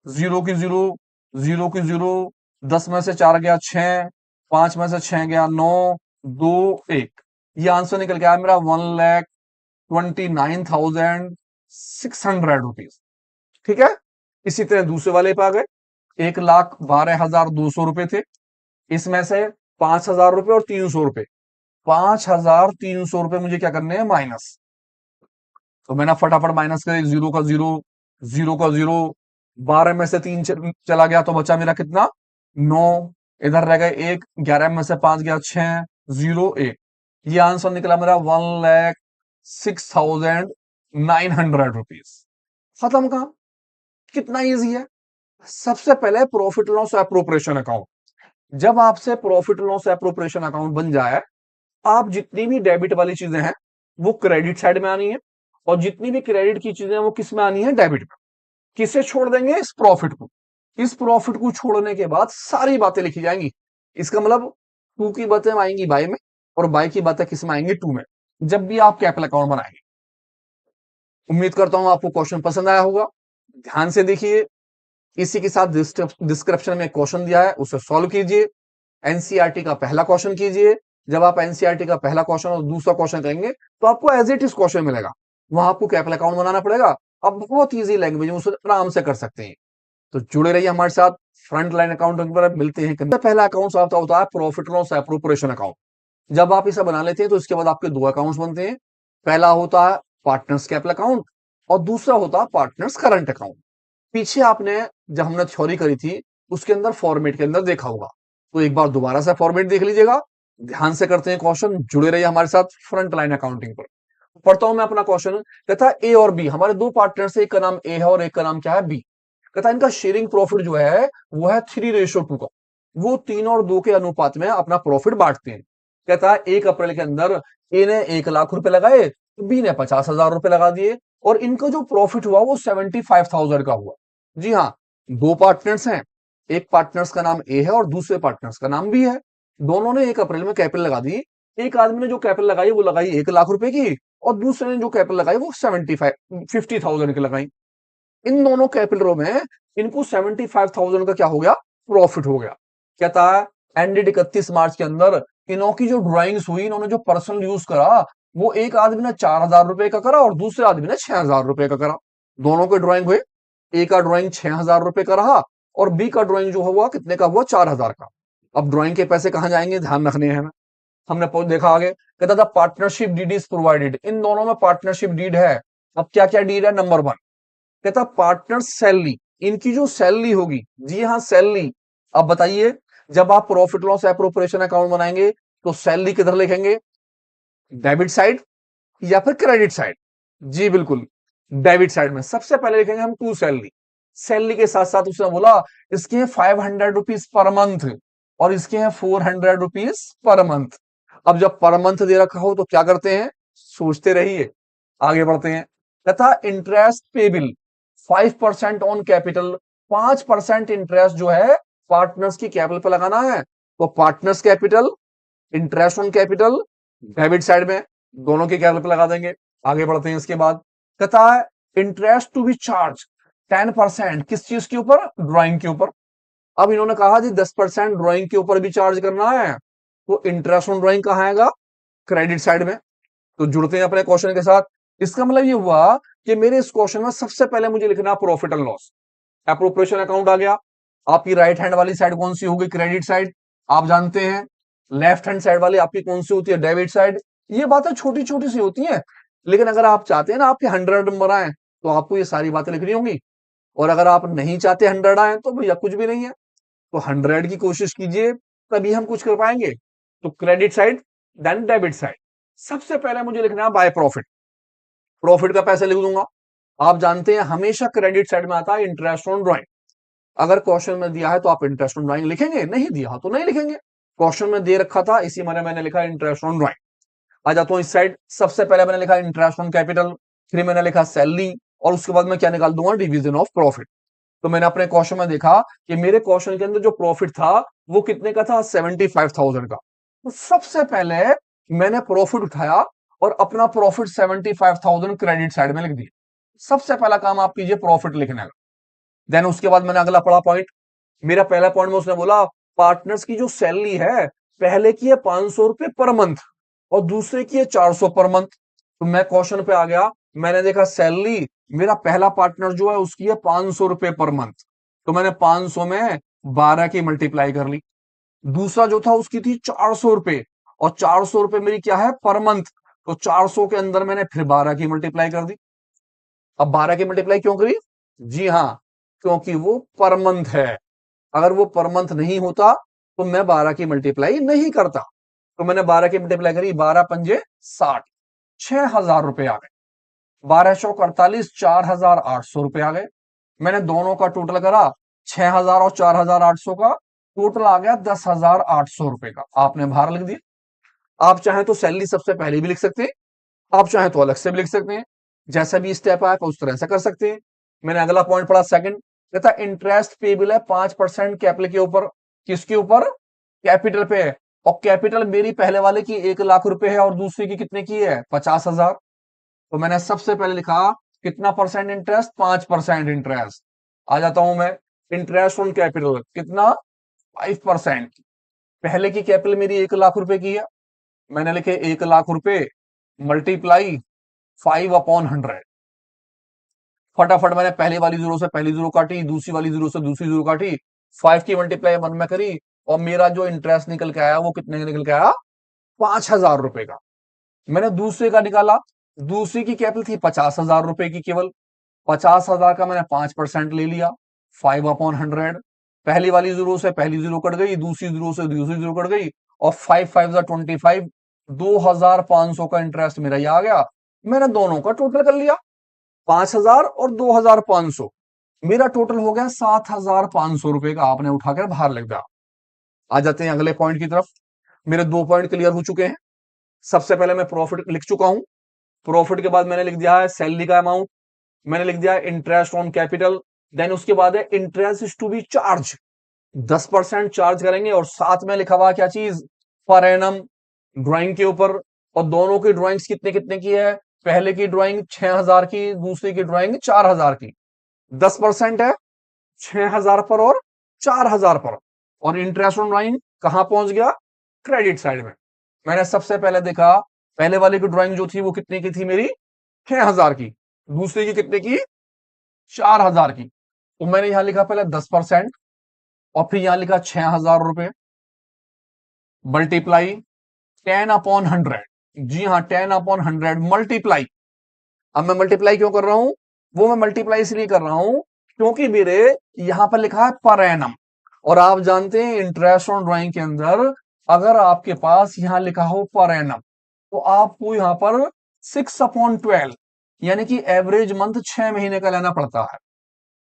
Speaker 1: जीरो की जीरो, जीरो की जीरो, 10 में से 4 गया 6, 5 में से 6 गया 9, 2 1, ये आंसर निकल गया मेरा 1,29,600 रुपीज। ठीक है। इसी तरह दूसरे वाले पे आ गए, 1,12,200 रुपए थे, इसमें से 5,000 रुपए और 300 रुपए, 5,300 रुपए मुझे क्या करने हैं, माइनस। तो मैंने फटाफट माइनस करे, जीरो का जीरो, जीरो का जीरो, 12 में से 3 चला गया तो बचा मेरा कितना, 9, इधर रह गए एक, 11 में से 5 गया 6, 0 1, ये आंसर निकला मेरा 1,06,900 रुपीज। खत्म काम। कितना इजी है। सबसे पहले प्रॉफिट लॉस एप्रोप्रिएशन अकाउंट, जब आपसे प्रॉफिट लॉस एप्रोप्रिएशन अकाउंट बन जाए, आप जितनी भी डेबिट वाली चीजें हैं वो क्रेडिट साइड में आनी है, और जितनी भी क्रेडिट की चीजें हैं वो किस में आनी है, डेबिट में। किसे छोड़ देंगे, इस प्रॉफिट को। इस प्रॉफिट को छोड़ने के बाद सारी बातें लिखी जाएंगी। इसका मतलब टू की बातें आएंगी बाय में, और बाय की बातें किस में आएंगी, टू में, जब भी आप कैपिटल अकाउंट बनाएंगे। उम्मीद करता हूं आपको क्वेश्चन पसंद आया होगा। ध्यान से देखिए, इसी के साथ डिस्क्रिप्शन में क्वेश्चन दिया है, उसे सॉल्व कीजिए। एनसीईआरटी का पहला क्वेश्चन कीजिए। जब आप एनसीईआरटी का पहला क्वेश्चन और दूसरा क्वेश्चन करेंगे तो आपको एज इट इज क्वेश्चन मिलेगा, वहां आपको कैपिटल अकाउंट बनाना पड़ेगा। आप बहुत इजी लैंग्वेज में उसे आराम से कर सकते हैं। तो जुड़े रहिए हमारे साथ। फ्रंट लाइन अकाउंटिंग पर मिलते हैं। पहला अकाउंट आपका होता है प्रॉफिट लॉस एप्रोप्रिएशन अकाउंट। जब आप इसे बना लेते हैं तो इसके बाद आपके दो अकाउंट्स बनते हैं। पहला होता है पार्टनर्स कैपिटल अकाउंट, और दूसरा होता है पार्टनर्स करंट अकाउंट। पीछे आपने जब हमने थ्योरी करी थी उसके अंदर फॉर्मेट के अंदर देखा होगा, तो एक बार दोबारा से फॉर्मेट देख लीजिएगा। ध्यान से करते हैं क्वेश्चन, जुड़े रहिए हमारे साथ फ्रंट लाइन अकाउंटिंग पर। पढ़ता हूं मैं अपना क्वेश्चन। कहता ए और बी, हमारे दो पार्टनर से, एक का नाम ए है और एक का नाम क्या है, बी। कहता इनका शेयरिंग प्रॉफिट जो है वो है 3:2 का। वो 3 और 2 के अनुपात में अपना प्रॉफिट बांटते हैं। कहता है 1 अप्रैल के अंदर ए ने 1 लाख रुपए लगाए, तो बी ने 50,000 रुपए लगा दिए, और इनका जो प्रॉफिट हुआ वो 75,000 का हुआ। जी हाँ, दो पार्टनर्स हैं, एक पार्टनर्स का नाम ए है और दूसरे पार्टनर्स का नाम बी है। दोनों ने 1 अप्रैल में कैपिटल लगा दी। एक आदमी ने जो कैपिटल लगाई वो लगाई 1 लाख रुपए की, और दूसरे ने जो कैपिटल लगाई वो 50,000 की लगाई। इन दोनों कैपिटलों में इनको 75,000 का क्या हो गया, प्रॉफिट हो गया। कहता है एंडेड 31 मार्च के अंदर इनों की जो ड्राइंग्स हुई, इन्होंने जो पर्सनल यूज करा, वो एक आदमी ने 4,000 रुपए का करा और दूसरे आदमी ने 6,000 रुपए का करा। दोनों के ड्राइंग हुए, ए का ड्राइंग 6,000 रुपए का रहा, और बी का ड्राइंग जो हुआ कितने का हुआ, 4,000 का। अब ड्राइंग के पैसे कहां जाएंगे, ध्यान रखने हैं। हमने देखा आगे, कहता था पार्टनरशिप डीड इज प्रोवाइडेड। इन दोनों में पार्टनरशिप डीड है। अब क्या क्या डीड है, नंबर 1 कहता पार्टनर सैलरी, इनकी जो सैलरी होगी, जी हाँ सैलरी। अब बताइए, जब आप प्रॉफिट लॉस एप्रोप्रिएशन अकाउंट बनाएंगे तो सैलरी किधर लिखेंगे, डेबिट साइड या फिर क्रेडिट साइड? जी बिल्कुल, डेबिट साइड में। सबसे पहले लिखेंगे हम टू सैलरी। सैलरी के साथ साथ उसने बोला इसके हैं 500 रुपीज पर मंथ, और इसके हैं 400 रुपीज पर मंथ। अब जब पर मंथ दे रखा हो तो क्या करते हैं, सोचते रहिए, आगे बढ़ते हैं। तथा interest payable 5% on capital 5% interest जो है पार्टनर्स की कैपिटल पे लगाना है। तो partners capital, interest on capital debit side में दोनों के कैपिटल पे लगा देंगे। आगे बढ़ते हैं। इसके बाद कहता है इंटरेस्ट टू बी चार्ज 10%, किस चीज के ऊपर? ड्राइंग के ऊपर। अब इन्होंने कहा जी 10% ड्राइंग के ऊपर भी चार्ज करना है, तो इंटरेस्ट ऑन ड्राइंग कहाँ आएगा? क्रेडिट साइड में। तो जुड़ते हैं अपने क्वेश्चन के साथ। इसका मतलब ये हुआ कि मेरे इस क्वेश्चन में सबसे पहले मुझे लिखना profit and loss. Appropriation account आ गया। आपकी राइट हैंड वाली साइड कौन सी होगी? Credit side. आप जानते हैं लेफ्ट हैंड साइड वाली आपकी कौन सी होती है? Debit side. ये बातें छोटी छोटी सी होती हैं, लेकिन अगर आप चाहते हैं ना आपके 100 नंबर आए, तो आपको ये सारी बातें लिखनी होंगी। और अगर आप नहीं चाहते 100 आए, तो भैया कुछ भी नहीं है। तो 100 की कोशिश कीजिए, तभी हम कुछ कर पाएंगे। तो credit side then debit side. सबसे पहले मुझे लिखना है बाय प्रॉफिट। प्रॉफिट का पैसे लिख दूंगा। आप जानते हैं हमेशा क्रेडिट साइड में आता है इंटरेस्ट ऑन ड्राइंग। अगर क्वेश्चन में दिया है तो आप इंटरेस्ट ऑन ड्राइंग लिखेंगे, नहीं दिया तो नहीं लिखेंगे। क्वेश्चन में दे रखा था, इसी माने मैंने लिखा इंटरेस्ट ऑन ड्राइंग। आ जाता हूं इस साइड। सबसे पहले मैंने लिखा इंटरेस्ट ऑन कैपिटल, फिर मैंने लिखा सैलरी, और उसके बाद मैं क्या निकाल दूंगा? Division of profit. तो मैंने अपने क्वेश्चन में देखा कि मेरे क्वेश्चन के अंदर जो प्रॉफिट था वो कितने का था? 75,000 का। तो सबसे पहले मैंने प्रॉफिट उठाया और अपना प्रॉफिट 75,000 क्रेडिट साइड में लिख दिया। सबसे पहला काम आप कीजिए प्रॉफिट लिखने का। देन उसके बाद मैंने अगला पढ़ा पॉइंट। मेरा पहला पॉइंट में उसने बोला पार्टनर्स की जो सैलरी है, पहले की है 500 रुपए पर मंथ और दूसरे की है 400 पर मंथ। तो मैं क्वेश्चन पे आ गया, मैंने देखा सैलरी मेरा पहला पार्टनर जो है उसकी है 500 रुपए पर मंथ, तो मैंने 500 में 12 की मल्टीप्लाई कर ली। दूसरा जो था उसकी थी 400 रुपए, और 400 रुपए मेरी क्या है? Per month. तो 400 के अंदर मैंने फिर 12 की मल्टीप्लाई कर दी। अब 12 की मल्टीप्लाई क्यों करी? जी हाँ, क्योंकि वो पर मंथ है। अगर वो पर मंथ नहीं होता तो मैं 12 की मल्टीप्लाई नहीं करता। तो मैंने 12 की मल्टीप्लाई करी, 12 पंजे 60, 6,000 रुपए आ गए। 12 चौक 48, 4,800 रुपए आ गए। मैंने दोनों का टोटल करा, 6,000 और 4,800 का टोटल आ गया 10,800 रुपए का। आपने बाहर लिख दिया। आप चाहें तो सैलरी सबसे पहले भी लिख सकते हैं, आप चाहें तो अलग से भी लिख सकते हैं। जैसा भी स्टेप आया उस तरह से कर सकते हैं। मैंने अगला पॉइंट पढ़ा सेकंड, कहता इंटरेस्ट पेबल है 5% कैपिटल के ऊपर। किसके ऊपर? कैपिटल पे। और कैपिटल मेरी पहले वाले की 1,00,000 रुपए है और दूसरी की कितने की है? 50,000। तो मैंने सबसे पहले लिखा कितना परसेंट इंटरेस्ट? 5% इंटरेस्ट। आ जाता हूं मैं इंटरेस्ट ऑन कैपिटल कितना? 5%। पहले की कैपिटल मेरी 1,00,000 रुपए की है, मैंने लिखे 1,00,000 रुपए मल्टीप्लाई 5/100। फटाफट मैंने पहली वाली जीरो से पहली जीरो काटी, दूसरी वाली जीरो से दूसरी जीरो काटी, 5 की मल्टीप्लाई 1 में करी, और मेरा जो इंटरेस्ट निकल के आया वो कितने का निकल के आया? 5,000 रुपए का। मैंने दूसरे का निकाला, दूसरी की कैपिटल थी 50,000 रुपए की केवल। 50,000 का मैंने 5% ले लिया, 5/100। पहली वाली जीरो से पहली जीरो कट गई, दूसरी जीरो से दूसरी जीरो कट गई, और 5×5 = 25, 2,500 का इंटरेस्ट मेरा ये आ गया। मैंने दोनों का टोटल कर लिया, 5,000 और 2,500, मेरा टोटल हो गया 7,500 रुपए का। आपने उठाकर बाहर लिख दिया। आ जाते हैं अगले पॉइंट की तरफ। मेरे 2 पॉइंट क्लियर हो चुके हैं। सबसे पहले मैं प्रॉफिट लिख चुका हूं। प्रॉफिट के बाद मैंने लिख दिया है सैलरी का अमाउंट, मैंने लिख दिया इंटरेस्ट ऑन कैपिटल। देन उसके बाद है interest is to be charge, 10% charge करेंगे, और साथ में लिखा हुआ क्या चीज? पर एनम, ड्राइंग के ऊपर। और दोनों की ड्राइंग्स कितने कितने की है? पहले की ड्राइंग 6,000 की, दूसरी की ड्राइंग 4,000 की। 10% है 6,000 पर और 4,000 पर। और इंटरेस्ट ऑन ड्राइंग कहां पहुंच गया? क्रेडिट साइड में। मैंने सबसे पहले देखा पहले वाले की ड्राइंग जो थी वो कितने की थी मेरी? 6,000 की। दूसरी की कितने की? 4,000 की। तो मैंने यहां लिखा पहले 10% और फिर यहां लिखा 6,000 रुपए मल्टीप्लाई 10/100। जी हाँ, 10/100 मल्टीप्लाई। अब मैं मल्टीप्लाई क्यों कर रहा हूं? वो मैं मल्टीप्लाई इसलिए कर रहा हूं क्योंकि मेरे यहां पर लिखा है पर एनम, और आप जानते हैं इंटरेस्ट ऑन ड्राइंग के अंदर अगर आपके पास यहां लिखा हो पर एनम, तो आपको यहां पर 6/12 यानी कि एवरेज मंथ 6 महीने का लेना पड़ता है।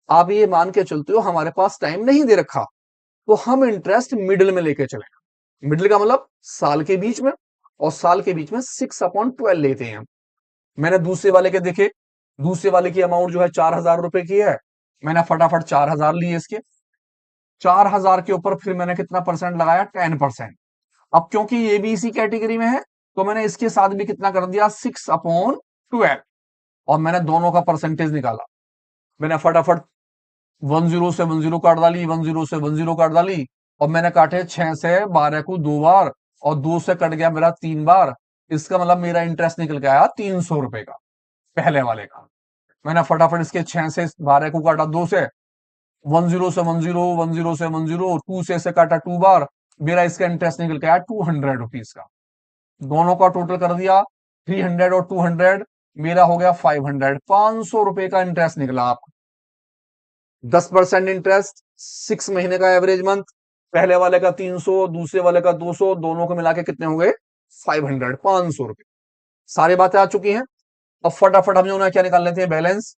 Speaker 1: आप ये मान के चलते हो हमारे पास टाइम नहीं दे रखा, तो हम इंटरेस्ट मिडिल में लेके चले। मिडिल का मतलब साल के बीच में, और साल के बीच में 6/12 लेते हैं। मैंने दूसरे वाले के देखे, दूसरे वाले की अमाउंट जो है 4,000 रुपए की है, मैंने फटाफट 4,000 लिए इसके। 4,000 के ऊपर फिर मैंने कितना परसेंट लगाया? 10%। अब क्योंकि ये भी इसी कैटेगरी में है तो मैंने इसके साथ भी कितना कर दिया? 6/12। और मैंने दोनों का परसेंटेज निकाला। मैंने फटाफट 10 से 10 काट डाली, 10 से 10 काट डाली, और मैंने काटे 6 से 12 को 2 बार, और 2 से कट गया मेरा 3 बार। इसका मतलब मेरा इंटरेस्ट निकल के आया 300 रुपए का, पहले वाले का। मैंने फटाफट इसके 6 से 12 को काटा 2 से, 10 से 10, 10 से 10, 2 से काटा 2 बार, मेरा इसका इंटरेस्ट निकल के आया 200 रुपीज का। दोनों का टोटल कर दिया 300 और 200, मेरा हो गया 500। 500 रुपए का इंटरेस्ट निकला आपका। 10% इंटरेस्ट, 6 महीने का एवरेज मंथ। पहले वाले का 300, दूसरे वाले का 200, दोनों को मिला के कितने हो गए? 500, 500 रुपए। सारी बातें आ चुकी हैं। अब फटाफट हम जो ना क्या निकाल लेते हैं? बैलेंस।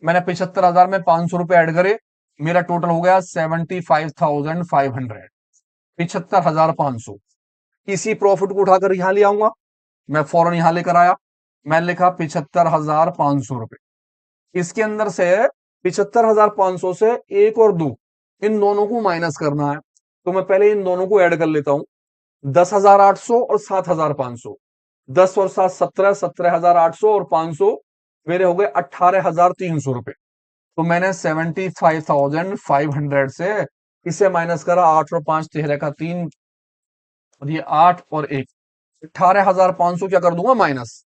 Speaker 1: मैंने 75,000 में 500 रुपए ऐड करे, मेरा टोटल हो गया 75,500। 75,500। इसी प्रॉफिट को उठाकर यहां ले आऊंगा, मैं फौरन यहां लेकर आया। मैं लिखा 75,500 रुपए। इसके अंदर से 75,500 से 1 और 2 इन दोनों को माइनस करना है, तो मैं पहले इन दोनों को ऐड कर लेता हूं। 10,800 और 7,500। 10 और 7 17, 17,800 और 500 मेरे हो गए 18,300 रुपए। तो मैंने 75,500 से इसे माइनस करा। 8 और 5 13 का 3, और ये 8 और 1, 18,500 क्या कर दूंगा? माइनस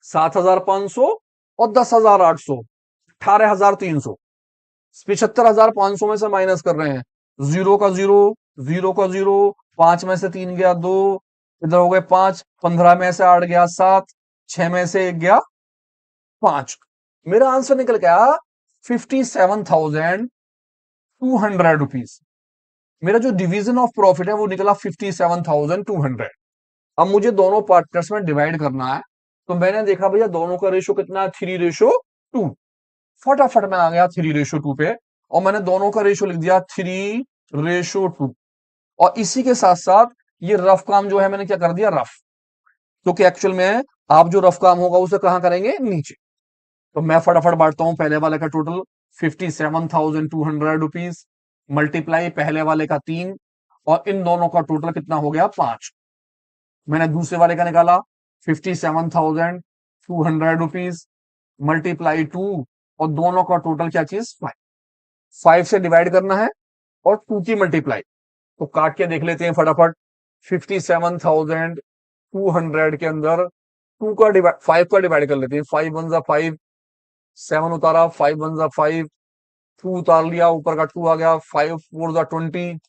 Speaker 1: 7,500 और 10,800, 18,300। 75,500 में से माइनस कर रहे हैं। 0 का 0, 0 का 0, 5 में से 3 गया 2, इधर हो गए 5, 15 में से 8 गया 7, 6 में से 1 गया 5। मेरा आंसर निकल गया 57,200 रुपीज। मेरा जो डिवीजन ऑफ प्रॉफिट है वो निकला 57,200। अब मुझे दोनों पार्टनर्स में डिवाइड करना है, तो मैंने देखा भैया दोनों का रेशो कितना है? 3:2। फटाफट मैं आ गया 3:2 पे, और मैंने दोनों का रेशो लिख दिया 3:2। और इसी के साथ साथ ये रफ काम जो है मैंने क्या कर दिया? रफ। क्योंकि एक्चुअल में आप जो रफ काम होगा उसे कहां करेंगे? नीचे। तो मैं फटाफट बांटता हूं पहले वाले का टोटल 57,200 रुपीज मल्टीप्लाई पहले वाले का 3, और इन दोनों का टोटल कितना हो गया? 5। मैंने दूसरे वाले का निकाला 57,200 रुपीज मल्टीप्लाई 2, और दोनों का टोटल क्या चीज? 5। 5 से डिवाइड करना है और 2 की मल्टीप्लाई। तो काट के देख लेते हैं फटाफट। 57,200 के अंदर 2 का डिवाइड 5 का डिवाइड कर लेते हैं। 5 1 जा 5, 7 उतारा, 5 1 जा 5, 2 उतार लिया, ऊपर का 2 आ गया, 5 4 जा 20,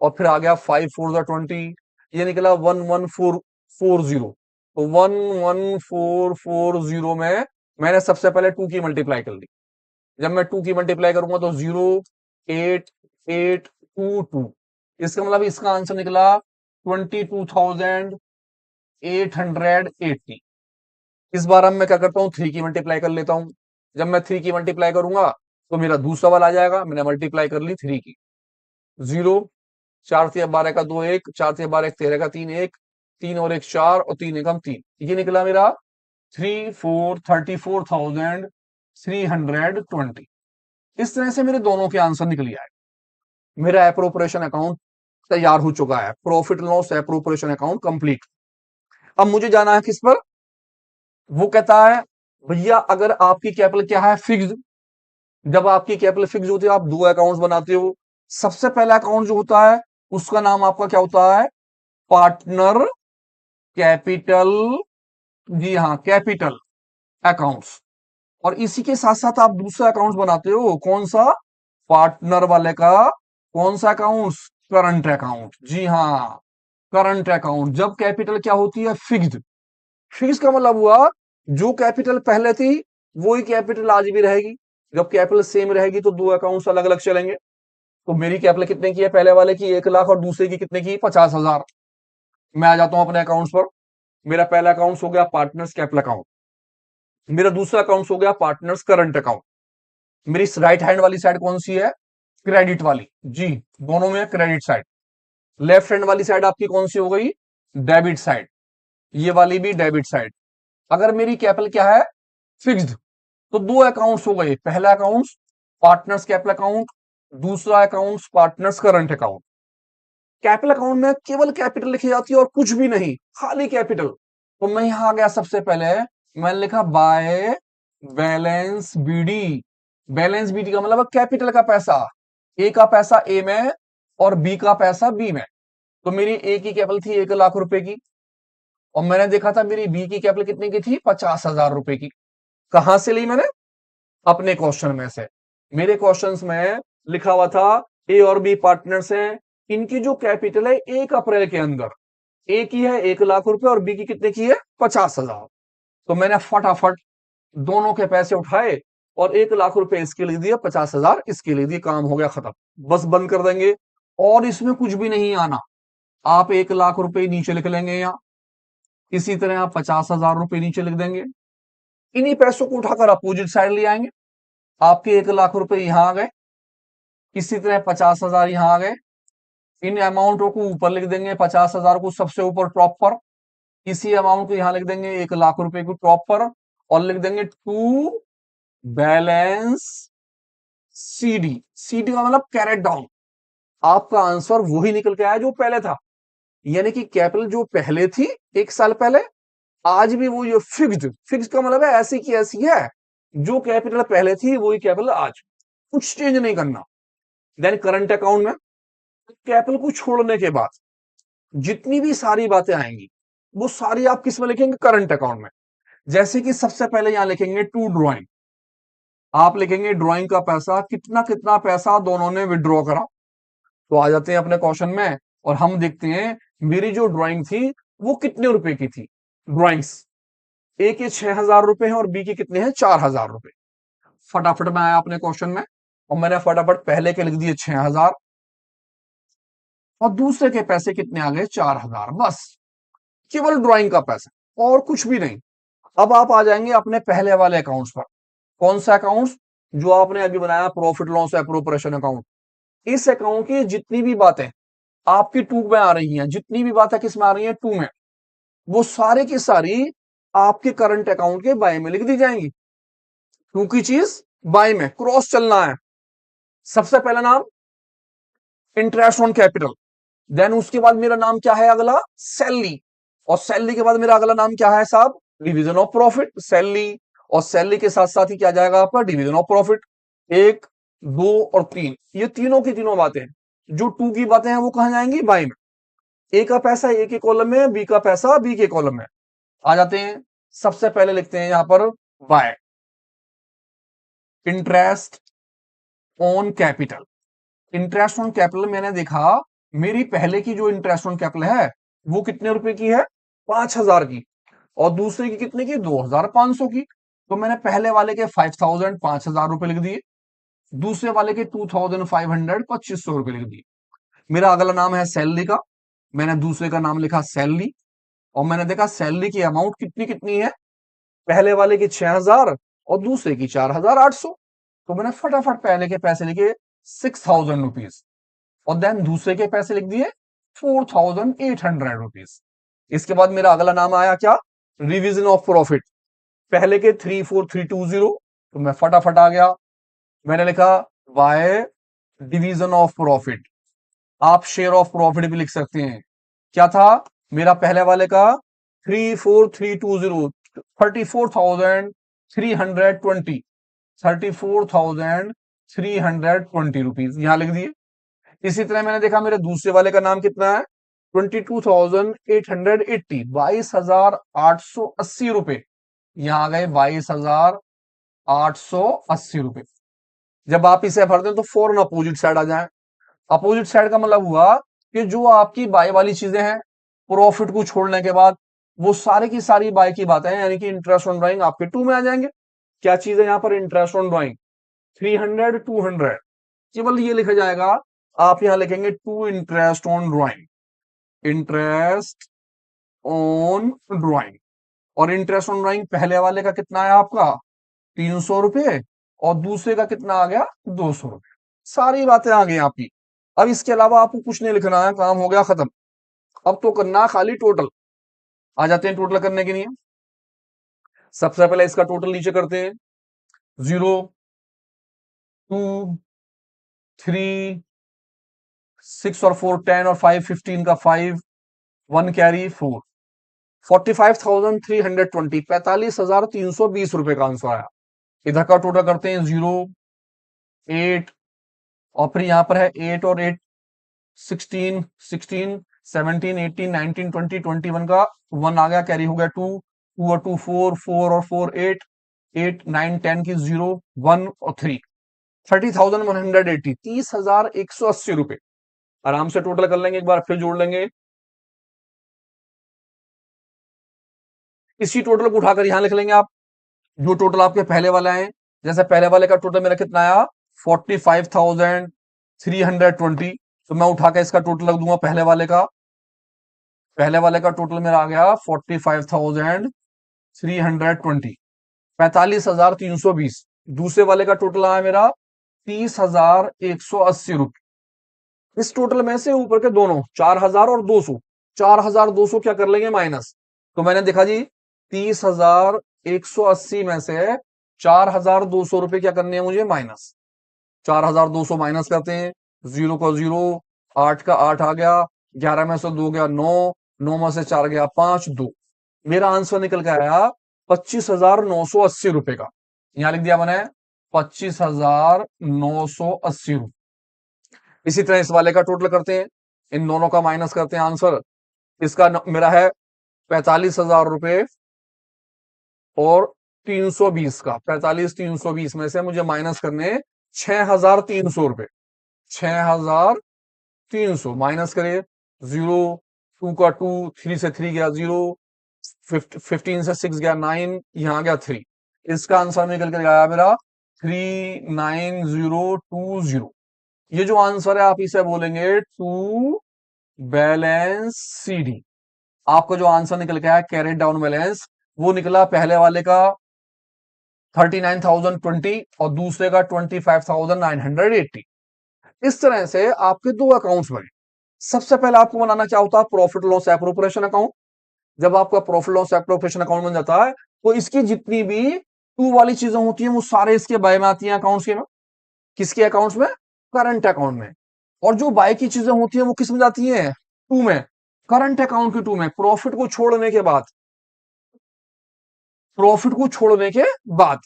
Speaker 1: और फिर आ गया 5 4 जा 20, ये निकला 11440। तो 11440 में मैंने सबसे पहले 2 की मल्टीप्लाई कर ली। जब मैं 2 की मल्टीप्लाई करूंगा तो 08822। इसका मतलब इसका आंसर निकला 22,880। इस बार अब मैं क्या करता हूँ? 3 की मल्टीप्लाई कर लेता हूं। जब मैं 3 की मल्टीप्लाई करूंगा तो मेरा दूसरा वाला आ जाएगा। मैंने मल्टीप्लाई कर ली 3 की। 0, 4 से 12 का 2 1, 4 से 12 13 का 3 1, 3 और 1 4, और 3 1 3। ये निकला मेरा 34,20। इस तरह से मेरे दोनों के आंसर निकल आए। मेरा एप्रोप्रिएशन अकाउंट तैयार हो चुका है। Profit loss appropriation account complete. अब मुझे जाना है किस पर? वो कहता है भैया अगर आपकी कैपिटल क्या है? फिक्स्ड। जब आपकी कैपिटल फिक्स होती है आप 2 अकाउंट्स बनाते हो। सबसे पहला अकाउंट जो होता है उसका नाम आपका क्या होता है? Partner capital. जी हाँ, कैपिटल अकाउंट्स। और इसी के साथ साथ आप दूसरा अकाउंट बनाते हो। कौन सा? पार्टनर वाले का कौन सा अकाउंट? Current account. जी हाँ, करंट अकाउंट। जब कैपिटल क्या होती है? फिक्स्ड। फिक्स का मतलब हुआ जो कैपिटल पहले थी वही कैपिटल आज भी रहेगी। जब कैपिटल सेम रहेगी तो 2 अकाउंट्स अलग अलग चलेंगे। तो मेरी कैपिटल कितने की है? पहले वाले की 1 लाख, और दूसरे की कितने की? 50,000। मैं आ जाता हूं अपने अकाउंट्स पर। मेरा पहला अकाउंट हो गया पार्टनर्स कैपिटल अकाउंट। मेरा दूसरा अकाउंट हो गया पार्टनर्स करंट अकाउंट। मेरी राइट हैंड वाली साइड कौन सी है? क्रेडिट वाली। जी, दोनों में क्रेडिट साइड। लेफ्ट हैंड वाली साइड आपकी कौन सी हो गई? Debit side. ये वाली भी डेबिट साइड। अगर मेरी कैपिटल क्या है? फिक्स्ड, तो 2 अकाउंट्स हो गए। पहला अकाउंट पार्टनर्स कैपिटल अकाउंट, दूसरा account partners current account. Capital account में केवल कैपिटल लिखी जाती है और कुछ भी नहीं, खाली कैपिटल। तो मैं यहां आ गया, सबसे पहले मैंने लिखा by balance BD. Balance BD का मतलब कैपिटल का पैसा, ए का पैसा ए में और बी का पैसा बी में। तो मेरी ए की कैपिटल थी 1,00,000 रुपए की, और मैंने देखा था मेरी बी की कैपिटल कितने की थी, 50,000 रुपए की। कहां से ली मैंने, अपने क्वेश्चन में से। मेरे क्वेश्चंस में लिखा हुआ था ए और बी पार्टनर्स हैं, इनकी जो कैपिटल है 1 अप्रैल के अंदर, ए की है 1,00,000 रुपए और बी की कितने की है, 50,000। तो मैंने फटाफट दोनों के पैसे उठाए और 1,00,000 रुपए इसके लिख दिए, 50,000 इसके लिख दिए, काम हो गया खत्म। बस बंद कर देंगे और इसमें कुछ भी नहीं आना। आप 1,00,000 रुपए नीचे लिख लेंगे, या इसी तरह आप 50,000 रुपए नीचे लिख देंगे। इन्हीं पैसों को उठाकर अपोजिट साइड ले आएंगे, आपके 1,00,000 रुपए यहां आ गए, इसी तरह 50,000 यहां आ गए। इन अमाउंटों को ऊपर लिख देंगे, 50,000 को सबसे ऊपर टॉप पर, इसी अमाउंट को यहां लिख देंगे 1,00,000 रुपए को टॉप पर, और लिख देंगे टू बैलेंस सीडी। सीडी का मतलब कैरेट डाउन। आपका आंसर वही निकल के आया जो पहले था, यानी कि कैपिटल जो पहले थी 1 साल पहले, आज भी वो ये फिक्स्ड। फिक्स का मतलब है ऐसी की ऐसी है, जो कैपिटल पहले थी वही कैपिटल आज, कुछ चेंज नहीं करना। देन करंट अकाउंट में कैपिटल को छोड़ने के बाद जितनी भी सारी बातें आएंगी वो सारी आप किस में लिखेंगे, करंट अकाउंट में। जैसे कि सबसे पहले यहां लिखेंगे टू ड्रॉइंग, आप लिखेंगे ड्रॉइंग का पैसा, कितना कितना पैसा दोनों ने विड्रॉ करा। तो आ जाते हैं अपने क्वेश्चन में और हम देखते हैं मेरी जो ड्राइंग थी वो कितने रुपए की थी। ड्राइंग्स ए के 6,000 रुपए हैं और बी के कितने हैं, 4,000 रुपए। फटाफट में आया अपने क्वेश्चन में और मैंने फटाफट पहले के लिख दिए 6,000 और दूसरे के पैसे कितने आ गए, 4,000। बस केवल ड्राइंग का पैसा और कुछ भी नहीं। अब आप आ जाएंगे अपने पहले वाले अकाउंट्स पर। कौन सा अकाउंट, जो आपने अभी बनाया, प्रॉफिट लॉस एप्रोप्रिएशन अकाउंट। इस अकाउंट की जितनी भी बातें आपकी टू में आ रही हैं, जितनी भी बातें किस में आ रही हैं, टू में, वो सारे की सारी आपके करंट अकाउंट के बाय में लिख दी जाएंगी। टू की चीज बाय में क्रॉस चलना है। सबसे पहला नाम इंटरेस्ट ऑन कैपिटल, देन उसके बाद मेरा नाम क्या है अगला, सैलरी, और सैलरी के बाद मेरा अगला नाम क्या है साहब, डिवीजन ऑफ प्रॉफिट। सैलरी और सैलरी के साथ साथ ही क्या जाएगा आपका, डिवीजन ऑफ प्रॉफिट। 1, 2 और 3, ये तीनों की तीनों बातें, जो टू की बातें हैं वो कहां जाएंगी, बाय में। ए का पैसा ए के कॉलम में, बी का पैसा बी के कॉलम में। आ जाते हैं, सबसे पहले लिखते हैं यहां पर by, interest on capital. Interest on capital मैंने देखा मेरी पहले की जो इंटरेस्ट ऑन कैपिटल है वो कितने रुपए की है, 5,000 की, और दूसरे की कितने की, 2,500 की। तो मैंने पहले वाले के 5,000 5,000 रुपए लिख दिए, दूसरे वाले के 2,500 2,500 रुपए लिख दिए। मेरा अगला नाम है सैलरी का, मैंने दूसरे का नाम लिखा सैलरी, और मैंने देखा सैलरी की अमाउंट कितनी कितनी है, पहले वाले की 6,000 और दूसरे की 4,800। तो मैंने फटाफट पहले के पैसे लिखे 6,000 रुपीज, और देन दूसरे के पैसे लिख दिए 4,800 रुपीज। इसके बाद मेरा अगला नाम आया क्या, रिवीजन ऑफ प्रॉफिट। पहले के 3,4,3,2,0, तो मैं फटाफट आ गया, मैंने लिखा बाय डिवीजन ऑफ प्रॉफिट। आप शेयर ऑफ प्रॉफिट भी लिख सकते हैं। क्या था मेरा पहले वाले का, 3,4,3,2,0, 34,320, 34,320 यहां लिख दिए। इसी तरह मैंने देखा मेरे दूसरे वाले का नाम कितना है, 22,880, 22,880 रुपए। यहां आ गए 22,880 रुपए। जब आप इसे भरते हैं तो फौरन अपोजिट साइड आ जाए। अपोजिट साइड का मतलब हुआ कि जो आपकी बाय वाली चीजें हैं प्रॉफिट को छोड़ने के बाद, वो सारी की सारी बाय की बातें हैं, यानी कि इंटरेस्ट ऑन ड्राइंग आपके टू में आ जाएंगे। क्या चीज है यहाँ पर, इंटरेस्ट ऑन ड्राइंग 300 200, केवल ये लिखा जाएगा। आप यहां लिखेंगे to interest on drawing, interest on drawing. और इंटरेस्ट ऑन ड्राइंग पहले वाले का कितना है आपका, 300 रुपए, और दूसरे का कितना आ गया, 200 रुपए। सारी बातें आ गई आपकी। अब इसके अलावा आपको कुछ नहीं लिखना है, काम हो गया खत्म। अब तो करना है खाली टोटल। आ जाते हैं टोटल करने के लिए। सबसे पहले इसका टोटल नीचे करते हैं, 0 2 3 6 और 4 10 और 5 15 का 5 1 कैरी 4 45,320 45,320 रुपए का आंसर आया। इधर का टोटल करते हैं 0 8 और फिर यहां पर है 8 और 8 16 16 17 18 19 20 21 का 1 आ गया, कैरी हो गया 2 2 और 2 4 4 और 4 8 8 9 10 की 0 1 और 3 30,180 30,180 रुपए। आराम से टोटल कर लेंगे, एक बार फिर जोड़ लेंगे। इसी टोटल को उठाकर यहां लिख लेंगे आप, जो टोटल आपके पहले वाला है। जैसे पहले वाले का टोटल मेरा कितना आया 45,320, तो मैं उठा के इसका टोटल लग दूंगा पहले वाले का। पहले वाले का टोटल मेरा आ गया 45,320 45,320। दूसरे वाले का टोटल आया मेरा 30,180 रुपये। इस टोटल में से ऊपर के दोनों 4,000 और 200, 4,200 क्या कर लेंगे माइनस। तो मैंने देखा जी 30,180 में से 4,200 रुपये क्या करने हैं मुझे माइनस। 4,200 माइनस करते हैं, 0 का 0, 8 का 8 आ गया, 11 में से 2 गया 9, 9 में से 4 गया 5 2। मेरा आंसर निकल के आया 25,980 रुपए का। यहां लिख दिया मैंने 25,980 रुपए। इसी तरह इस वाले का टोटल करते हैं, इन दोनों का माइनस करते हैं आंसर। इसका मेरा है 45,000 रुपए और 320 का 45,320 में से मुझे माइनस करने 6,300 रुपए। 6,300 माइनस करे, 0 2 का 2 3 से 3 गया 0, 15 से 6 गया 9, यहां गया 3। इसका आंसर निकल कर आया मेरा 39020। ये जो आंसर है आप इसे बोलेंगे टू बैलेंस CD। आपका जो आंसर निकल के आया कैरेट डाउन बैलेंस, वो निकला पहले वाले का 39,020 और दूसरे का 25,980। इस तरह से आपके दो अकाउंट्स बने। सबसे पहले आपको बनाना क्या होता है, प्रॉफिट लॉस एप्रोप्रिएशन अकाउंट। जब आपका प्रॉफिट लॉस एप्रोप्रिएशन अकाउंट बन जाता है तो इसकी जितनी भी टू वाली चीजें होती हैं वो सारे इसके बाय में आती हैं अकाउंट्स के में। किसके अकाउंट्स में, करंट अकाउंट में। और जो बाय की चीजें होती हैं वो किस में जाती हैं, टू में, करंट अकाउंट की टू में। प्रॉफिट को छोड़ने के बाद, प्रॉफिट को छोड़ने के बाद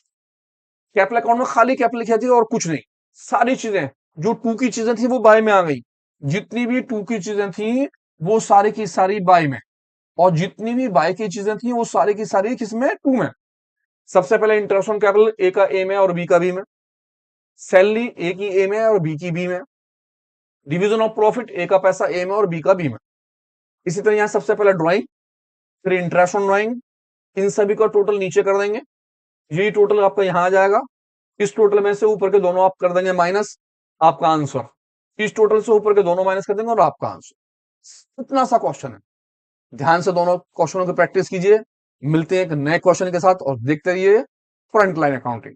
Speaker 1: कैपिटल अकाउंट में खाली कैपिटल लिखी जाती है और कुछ नहीं। सारी चीजें जो टू की चीजें थी वो बाय में आ गई। जितनी भी टू की चीजें थी वो सारी की सारी बाय में, और जितनी भी बाय की चीजें थी वो सारी की सारी किसमें, टू में। सबसे पहले इंटरेस्ट ऑन कैपिटल ए का ए में और बी का बी में। सैलरी ए की ए में और बी की बी में। डिवीजन ऑफ प्रॉफिट ए का पैसा ए में और बी का बी में। इसी तरह यहां सबसे पहले ड्राइंग, फिर इंटरेस्ट ऑन ड्राइंग, इन सभी का टोटल नीचे कर देंगे। यही टोटल आपका यहां आ जाएगा। इस टोटल में से ऊपर के दोनों आप कर देंगे माइनस, आपका आंसर। इस टोटल से ऊपर के दोनों माइनस कर देंगे और आपका आंसर। इतना सा क्वेश्चन है। ध्यान से दोनों क्वेश्चनों की प्रैक्टिस कीजिए। मिलते हैं एक नए क्वेश्चन के साथ और देखते रहिए फ्रंट लाइन अकाउंटिंग।